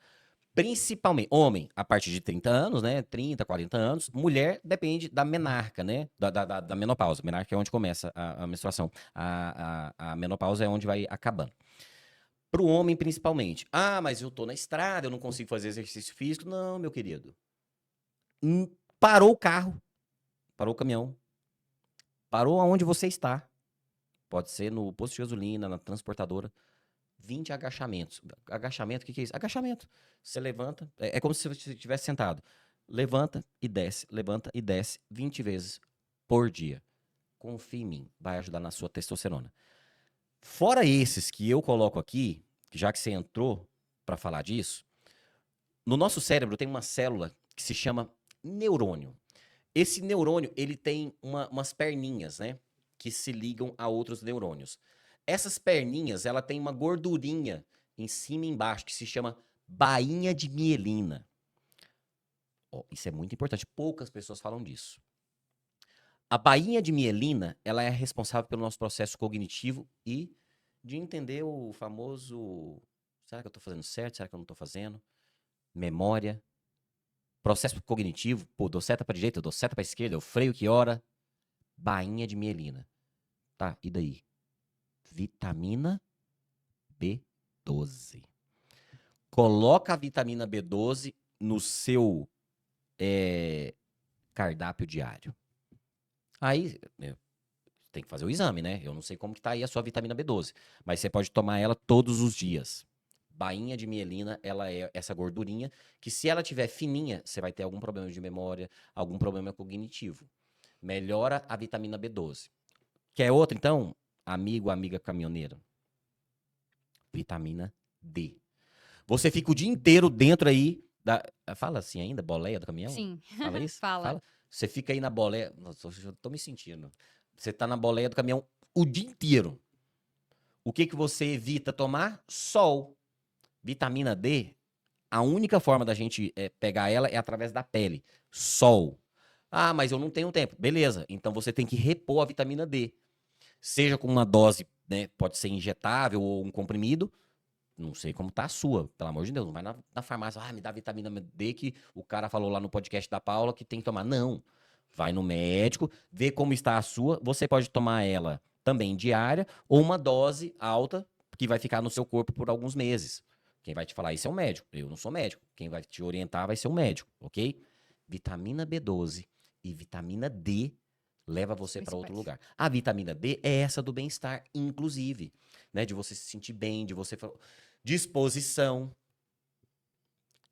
S1: Principalmente, homem, a partir de 30 anos, né? 30, 40 anos. Mulher, depende da menarca, né? Da menopausa. Menarca é onde começa a menstruação. A menopausa é onde vai acabando. Pro homem, principalmente. Ah, mas eu tô na estrada, eu não consigo fazer exercício físico. Não, meu querido. Parou o carro. Parou o caminhão. Parou aonde você está. Pode ser no posto de gasolina, na transportadora. 20 agachamentos. Agachamento, o que é isso? Agachamento. Você levanta, é como se você estivesse sentado. Levanta e desce, 20 vezes por dia. Confie em mim, vai ajudar na sua testosterona. Fora esses que eu coloco aqui, já que você entrou para falar disso, no nosso cérebro tem uma célula que se chama neurônio. Esse neurônio, ele tem umas perninhas, né? Que se ligam a outros neurônios. Essas perninhas, ela tem uma gordurinha em cima e embaixo que se chama bainha de mielina. Oh, isso é muito importante, poucas pessoas falam disso. A bainha de mielina, ela é responsável pelo nosso processo cognitivo e de entender o famoso, será que eu estou fazendo certo, será que eu não estou fazendo? Memória, processo cognitivo, pô, dou seta para direita, eu dou seta para esquerda, eu freio que hora? Bainha de mielina. Tá, e daí? Vitamina B12. Coloca a vitamina B12 no seu cardápio diário. Aí, tem que fazer o exame, né? Eu não sei como que tá aí a sua vitamina B12, mas você pode tomar ela todos os dias. Bainha de mielina, ela é essa gordurinha que se ela tiver fininha, você vai ter algum problema de memória, algum problema cognitivo. Melhora a vitamina B12. Quer outra, então? Amigo, amiga caminhoneira. Vitamina D. Você fica o dia inteiro dentro aí da... Fala assim ainda? Boleia do caminhão?
S2: Sim.
S1: Fala isso?
S2: Fala.
S1: Você fica aí na boleia... Nossa, eu tô me sentindo. Você tá na boleia do caminhão o dia inteiro. O que você evita tomar? Sol. Vitamina D, a única forma da gente pegar ela é através da pele. Sol. Ah, mas eu não tenho tempo. Beleza, então você tem que repor a vitamina D. Seja com uma dose, né, pode ser injetável ou um comprimido. Não sei como tá a sua, pelo amor de Deus. Não vai na farmácia, me dá vitamina D que o cara falou lá no podcast da Paula que tem que tomar. Não. Vai no médico, vê como está a sua. Você pode tomar ela também diária ou uma dose alta que vai ficar no seu corpo por alguns meses. Quem vai te falar isso é o médico. Eu não sou médico. Quem vai te orientar vai ser o médico, ok? Vitamina B12 e vitamina D leva você para outro lugar. A vitamina D é essa do bem-estar, inclusive, né? De você se sentir bem, de você... Disposição.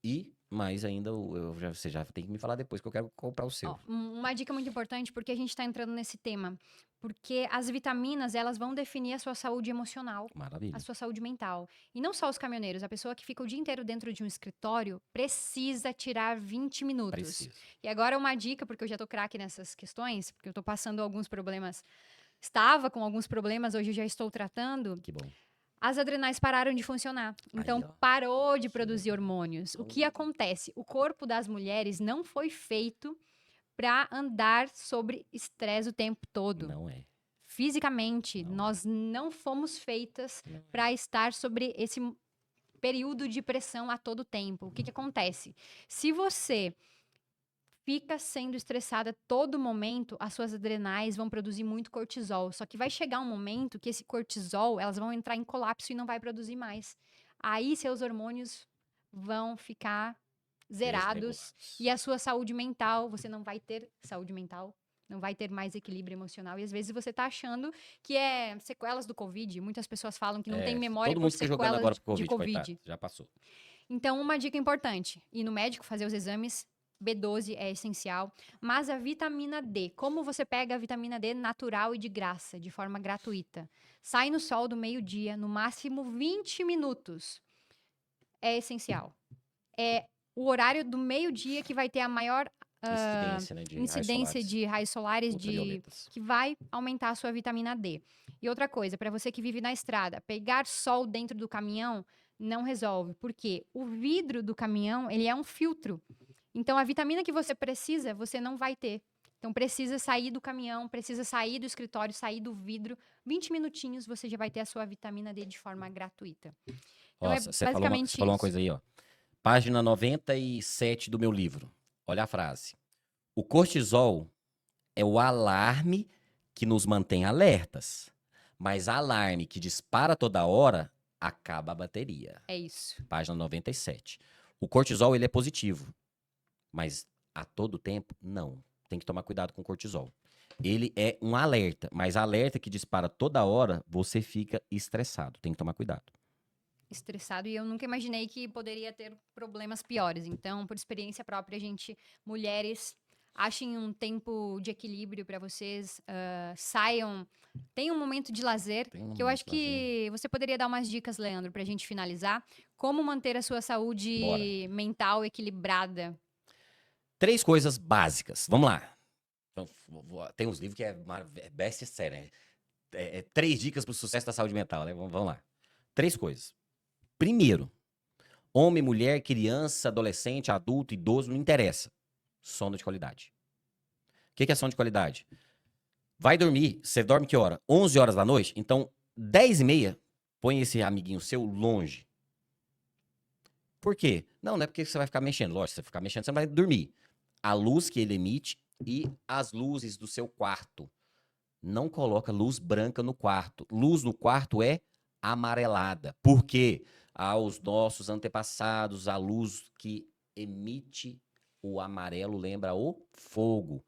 S1: E mais ainda, você já tem que me falar depois que eu quero comprar o seu.
S2: Uma dica muito importante, porque a gente está entrando nesse tema. Porque as vitaminas, elas vão definir a sua saúde emocional.
S1: Maravilha.
S2: A sua saúde mental. E não só os caminhoneiros. A pessoa que fica o dia inteiro dentro de um escritório precisa tirar 20 minutos.
S1: Precisa.
S2: E agora uma dica, porque eu já tô craque nessas questões, porque eu tô passando alguns problemas. Estava com alguns problemas, hoje eu já estou tratando.
S1: Que bom.
S2: As adrenais pararam de funcionar. Então,
S1: Aí,
S2: parou de produzir hormônios. O que acontece? O corpo das mulheres não foi feito para andar sobre estresse o tempo todo.
S1: Não é.
S2: fisicamente,
S1: Não.
S2: nós não fomos feitas
S1: Não.
S2: para estar sobre esse período de pressão a todo tempo. O que que acontece? Se você fica sendo estressada a todo momento, as suas adrenais vão produzir muito cortisol. Só que vai chegar um momento que esse cortisol, elas vão entrar em colapso e não vai produzir mais. Aí seus hormônios vão ficar zerados
S1: Desregulados.
S2: e a sua saúde mental, você não vai ter saúde mental, não vai ter mais equilíbrio emocional. E às vezes você tá achando que é sequelas do Covid. Muitas pessoas falam que não tem memória
S1: Todo
S2: por
S1: mundo fica jogando agora
S2: sequelas
S1: pro
S2: de
S1: Covid, coitado.
S2: Covid.
S1: Já passou.
S2: Então, uma dica importante: ir no médico, fazer os exames. B12 é essencial, mas a vitamina D, como você pega a vitamina D natural e de graça, de forma gratuita? Sai no sol do meio-dia, no máximo 20 minutos. É essencial. É o horário do meio-dia que vai ter a maior
S1: Incidência, né, de raios
S2: incidência
S1: solares
S2: de raios solares
S1: ultravioletas.
S2: que vai aumentar a sua vitamina D. E outra coisa, para você que vive na estrada, pegar sol dentro do caminhão não resolve, porque o vidro do caminhão, ele é um filtro. Então a vitamina que você precisa, você não vai ter. Então precisa sair do caminhão, precisa sair do escritório, sair do vidro. 20 minutinhos você já vai ter a sua vitamina D de forma gratuita. Então
S1: Nossa,
S2: é
S1: você
S2: basicamente
S1: falou uma
S2: isso.
S1: coisa aí, ó. Página 97 do meu livro. Olha a frase. O cortisol é o alarme que nos mantém alertas, mas alarme que dispara toda hora acaba a bateria.
S2: É isso.
S1: Página 97. O cortisol, ele é positivo, mas a todo tempo, não. Tem que tomar cuidado com o cortisol. Ele é um alerta, mas alerta que dispara toda hora, você fica estressado. Tem que tomar cuidado.
S2: Estressado e eu nunca imaginei que poderia ter problemas piores. Então, por experiência própria, mulheres, achem um tempo de equilíbrio para vocês, saiam, tenham um momento de lazer,
S1: Tem um
S2: que eu acho
S1: momento de
S2: que você poderia dar umas dicas, Leandro, para a gente finalizar. Como manter a sua
S1: Bora.
S2: saúde mental equilibrada?
S1: 3 coisas básicas. Vamos lá. Então, tem uns livros que é best-seller, né? 3 dicas para o sucesso da saúde mental, né? Vamos lá. 3 coisas. Primeiro, homem, mulher, criança, adolescente, adulto, idoso, não interessa. Sono de qualidade. O que é sono de qualidade? Vai dormir, você dorme que hora? 11 horas da noite? Então, 10h30, põe esse amiguinho seu longe. Por quê? Não é porque você vai ficar mexendo. Lógico, se você ficar mexendo, você não vai dormir. A luz que ele emite e as luzes do seu quarto. Não coloca luz branca no quarto. Luz no quarto é amarelada. Por quê? Aos nossos antepassados, a luz que emite o amarelo lembra o fogo.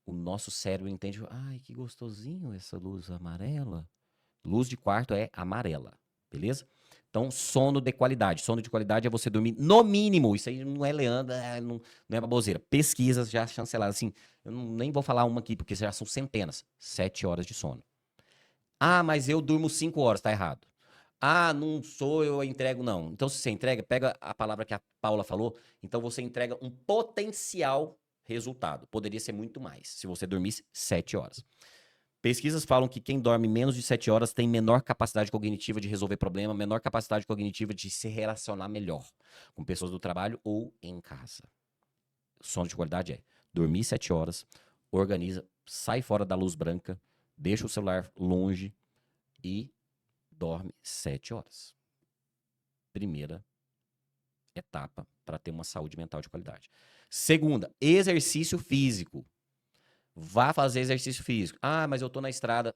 S1: O nosso cérebro entende, ai, que gostosinho essa luz amarela. Luz de quarto é amarela, beleza? Então, sono de qualidade. Sono de qualidade é você dormir no mínimo. Isso aí não é Leandro, não é baboseira. Pesquisas já chanceladas. Assim, eu nem vou falar uma aqui, porque já são centenas. 7 horas de sono. Ah, mas eu durmo 5 horas, tá errado. Ah, não sou eu entrego, não. Então, se você entrega, pega a palavra que a Paula falou. Então, você entrega um potencial resultado. Poderia ser muito mais, se você dormisse 7 horas. Pesquisas falam que quem dorme menos de 7 horas tem menor capacidade cognitiva de resolver problema, menor capacidade cognitiva de se relacionar melhor com pessoas do trabalho ou em casa. Sono de qualidade é dormir 7 horas, organiza, sai fora da luz branca, deixa o celular longe e dorme 7 horas. Primeira etapa para ter uma saúde mental de qualidade. Segunda, exercício físico. Vá fazer exercício físico. Ah, mas eu tô na estrada.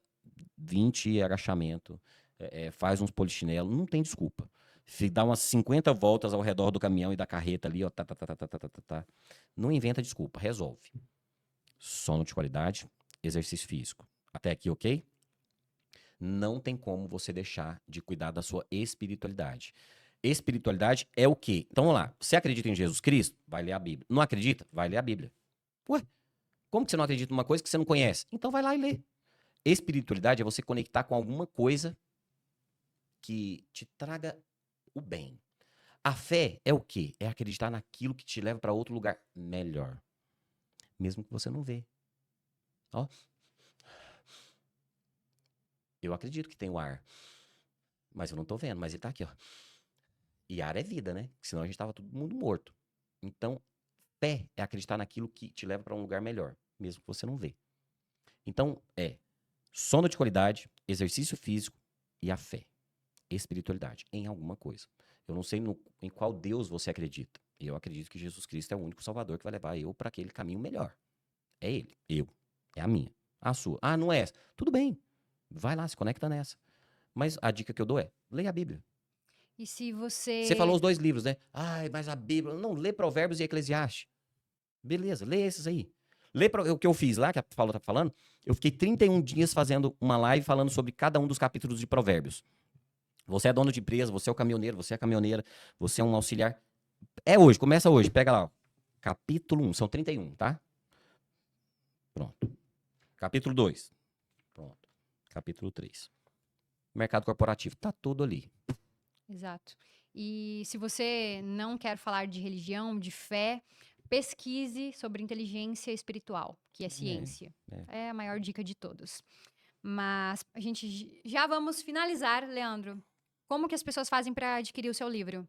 S1: 20 agachamento, faz uns polichinelo, não tem desculpa. Dá umas 50 voltas ao redor do caminhão e da carreta ali, ó. Tá. Não inventa desculpa, resolve. Sono de qualidade, exercício físico. Até aqui, ok? Não tem como você deixar de cuidar da sua espiritualidade. Espiritualidade é o quê? Então vamos lá. Você acredita em Jesus Cristo? Vai ler a Bíblia. Não acredita? Vai ler a Bíblia. Ué, como que você não acredita numa coisa que você não conhece? Então vai lá e lê. Espiritualidade é você conectar com alguma coisa que te traga o bem. A fé é o quê? É acreditar naquilo que te leva para outro lugar melhor. Mesmo que você não vê. Ó. Eu acredito que tem o ar. Mas eu não tô vendo, mas ele tá aqui, ó. E ar é vida, né? Senão a gente tava todo mundo morto. Então, fé é acreditar naquilo que te leva para um lugar melhor, mesmo que você não vê. Então, sono de qualidade, exercício físico e a fé. Espiritualidade em alguma coisa. Eu não sei em qual Deus você acredita. Eu acredito que Jesus Cristo é o único Salvador que vai levar eu para aquele caminho melhor. É ele, eu. É a minha. A sua. Ah, não é essa. Tudo bem. Vai lá, se conecta nessa. Mas a dica que eu dou é, leia a Bíblia.
S2: E se
S1: Você falou
S2: você.
S1: os 2 livros, né? Ai, mas a Bíblia... Não, lê Provérbios e Eclesiastes. Beleza, lê esses aí. O que eu fiz lá, que a Paula tá falando, eu fiquei 31 dias fazendo uma live falando sobre cada um dos capítulos de Provérbios. Você é dono de empresa, você é o caminhoneiro, você é a caminhoneira, você é um auxiliar. É hoje, começa hoje, pega lá. Ó. Capítulo 1, são 31, tá? Pronto. Capítulo 2. Pronto. Capítulo 3. Mercado corporativo, tá tudo ali.
S2: Exato. E se você não quer falar de religião, de fé, pesquise sobre inteligência espiritual, que é ciência. É a maior dica de todos. Mas a gente já vamos finalizar, Leandro. Como que as pessoas fazem para adquirir o seu livro?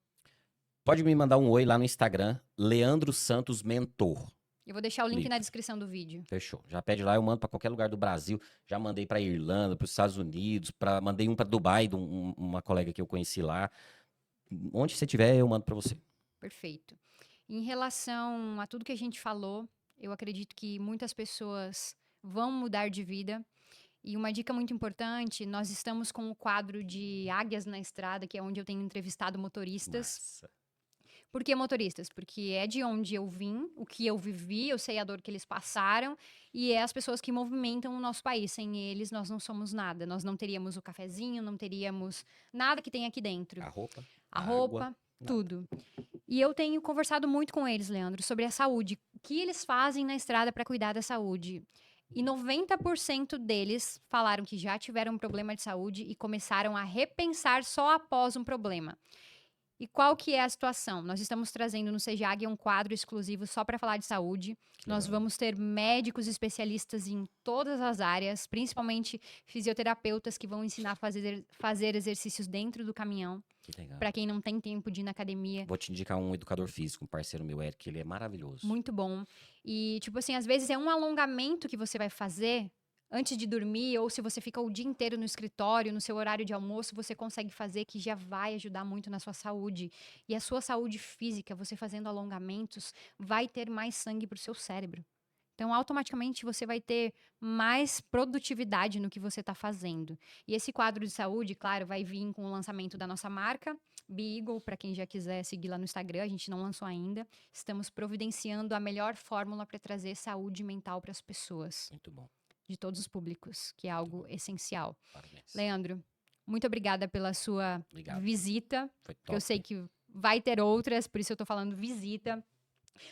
S1: Pode me mandar um oi lá no Instagram, Leandro Santos Mentor.
S2: Eu vou deixar o link na
S1: Livro.
S2: descrição do vídeo.
S1: Fechou. Já pede lá, eu mando pra qualquer lugar do Brasil. Já mandei pra Irlanda, pros Estados Unidos, mandei um pra Dubai, de uma colega que eu conheci lá. Onde você tiver, eu mando pra você.
S2: Perfeito. Em relação a tudo que a gente falou, eu acredito que muitas pessoas vão mudar de vida. E uma dica muito importante, nós estamos com o quadro de Águias na Estrada, que é onde eu tenho entrevistado motoristas.
S1: Massa.
S2: Por que motoristas? Porque é de onde eu vim, o que eu vivi, eu sei a dor que eles passaram, e é as pessoas que movimentam o nosso país. Sem eles, nós não somos nada. Nós não teríamos o cafezinho, não teríamos nada que tem aqui dentro.
S1: A roupa,
S2: A
S1: água,
S2: roupa,
S1: nada.
S2: tudo. E eu tenho conversado muito com eles, Leandro, sobre a saúde. O que eles fazem na estrada para cuidar da saúde? E 90% deles falaram que já tiveram um problema de saúde e começaram a repensar só após um problema. E qual que é a situação? Nós estamos trazendo no Sejag um quadro exclusivo só para falar de saúde. Nós
S1: legal.
S2: vamos ter médicos especialistas em todas as áreas, principalmente fisioterapeutas que vão ensinar a fazer exercícios dentro do caminhão.
S1: Que legal.
S2: Para quem não tem tempo de ir na academia.
S1: Vou te indicar um educador físico, um parceiro meu, Eric, ele é maravilhoso.
S2: Muito bom. E, tipo assim, às vezes é um alongamento que você vai fazer antes de dormir, ou se você fica o dia inteiro no escritório, no seu horário de almoço, você consegue fazer, que já vai ajudar muito na sua saúde. E a sua saúde física, você fazendo alongamentos, vai ter mais sangue pro seu cérebro. Então, automaticamente, você vai ter mais produtividade no que você está fazendo. E esse quadro de saúde, claro, vai vir com o lançamento da nossa marca, Beagle, para quem já quiser seguir lá no Instagram, a gente não lançou ainda. Estamos providenciando a melhor fórmula para trazer saúde mental para as pessoas.
S1: Muito bom.
S2: De todos os públicos, que é algo essencial.
S1: Parabéns.
S2: Leandro, muito obrigada pela sua visita.
S1: Foi top.
S2: Que eu sei que vai ter outras, por isso eu tô falando visita.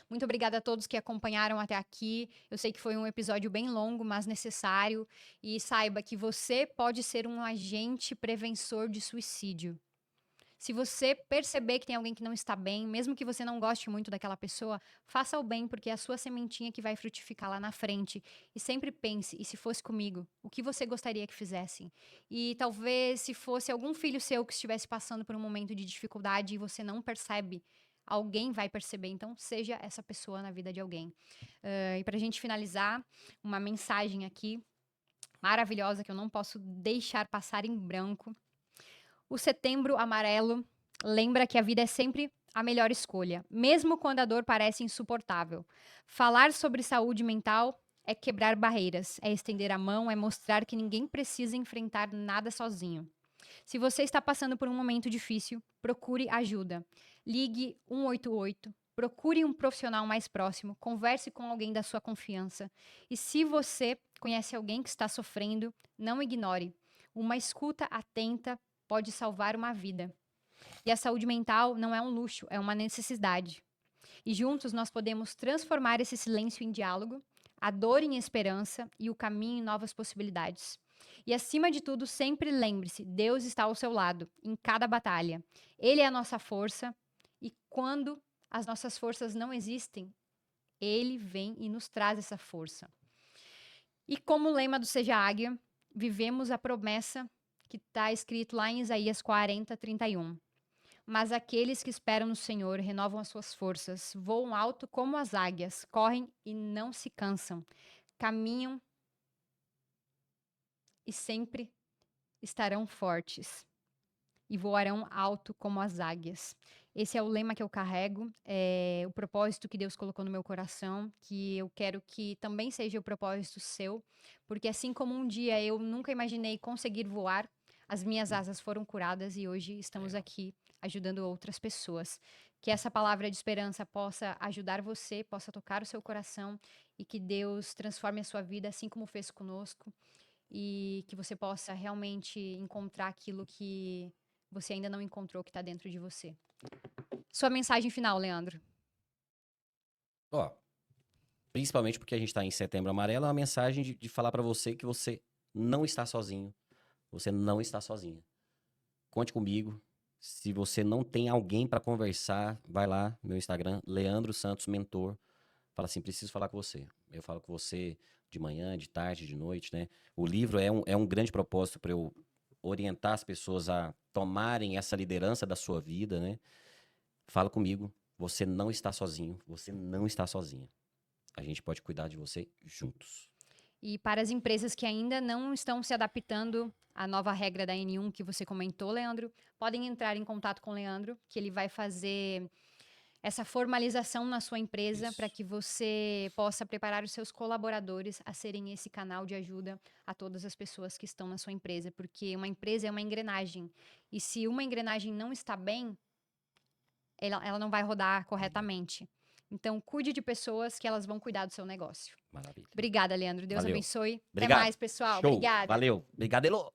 S2: Muito obrigada a todos que acompanharam até aqui. Eu sei que foi um episódio bem longo, mas necessário. E saiba que você pode ser um agente preventor de suicídio. Se você perceber que tem alguém que não está bem, mesmo que você não goste muito daquela pessoa, faça o bem, porque é a sua sementinha que vai frutificar lá na frente. E sempre pense, e se fosse comigo, o que você gostaria que fizessem? E talvez se fosse algum filho seu que estivesse passando por um momento de dificuldade e você não percebe, alguém vai perceber. Então, seja essa pessoa na vida de alguém. E pra gente finalizar, uma mensagem aqui maravilhosa que eu não posso deixar passar em branco. O Setembro Amarelo lembra que a vida é sempre a melhor escolha, mesmo quando a dor parece insuportável. Falar sobre saúde mental é quebrar barreiras, é estender a mão, é mostrar que ninguém precisa enfrentar nada sozinho. Se você está passando por um momento difícil, procure ajuda. Ligue 188, procure um profissional mais próximo, converse com alguém da sua confiança. E se você conhece alguém que está sofrendo, não ignore. Uma escuta atenta pode salvar uma vida. E a saúde mental não é um luxo, é uma necessidade. E juntos nós podemos transformar esse silêncio em diálogo, a dor em esperança e o caminho em novas possibilidades. E acima de tudo, sempre lembre-se, Deus está ao seu lado, em cada batalha. Ele é a nossa força, e quando as nossas forças não existem, Ele vem e nos traz essa força. E como lema do Seja Águia, vivemos a promessa que está escrito lá em Isaías 40, 31. Mas aqueles que esperam no Senhor renovam as suas forças, voam alto como as águias, correm e não se cansam, caminham e sempre estarão fortes e voarão alto como as águias. Esse é o lema que eu carrego, é o propósito que Deus colocou no meu coração, que eu quero que também seja o propósito seu, porque assim como um dia eu nunca imaginei conseguir voar, as minhas asas foram curadas e hoje estamos
S1: Legal.
S2: aqui ajudando outras pessoas. Que essa palavra de esperança possa ajudar você, possa tocar o seu coração e que Deus transforme a sua vida assim como fez conosco e que você possa realmente encontrar aquilo que você ainda não encontrou que está dentro de você. Sua mensagem final, Leandro.
S1: Ó, principalmente porque a gente tá em Setembro Amarelo, é uma mensagem de falar pra você que você não está sozinho. Você não está sozinha. Conte comigo. Se você não tem alguém pra conversar, vai lá, meu Instagram, Leandro Santos Mentor. Fala assim, preciso falar com você. Eu falo com você de manhã, de tarde, de noite, né? O livro é um grande propósito para eu orientar as pessoas a tomarem essa liderança da sua vida, né? Fala comigo. Você não está sozinho. Você não está sozinha. A gente pode cuidar de você juntos.
S2: E para as empresas que ainda não estão se adaptando à nova regra da N1 que você comentou, Leandro, podem entrar em contato com o Leandro, que ele vai fazer essa formalização na sua empresa para
S1: Isso.
S2: que você possa preparar os seus colaboradores a serem esse canal de ajuda a todas as pessoas que estão na sua empresa, porque uma empresa é uma engrenagem. E se uma engrenagem não está bem, ela não vai rodar corretamente. Então, cuide de pessoas que elas vão cuidar do seu negócio.
S1: Maravilha.
S2: Obrigada, Leandro. Deus
S1: Valeu.
S2: abençoe. Até
S1: Obrigado.
S2: mais, pessoal.
S1: Show.
S2: Obrigada.
S1: Valeu. Obrigado, Elô.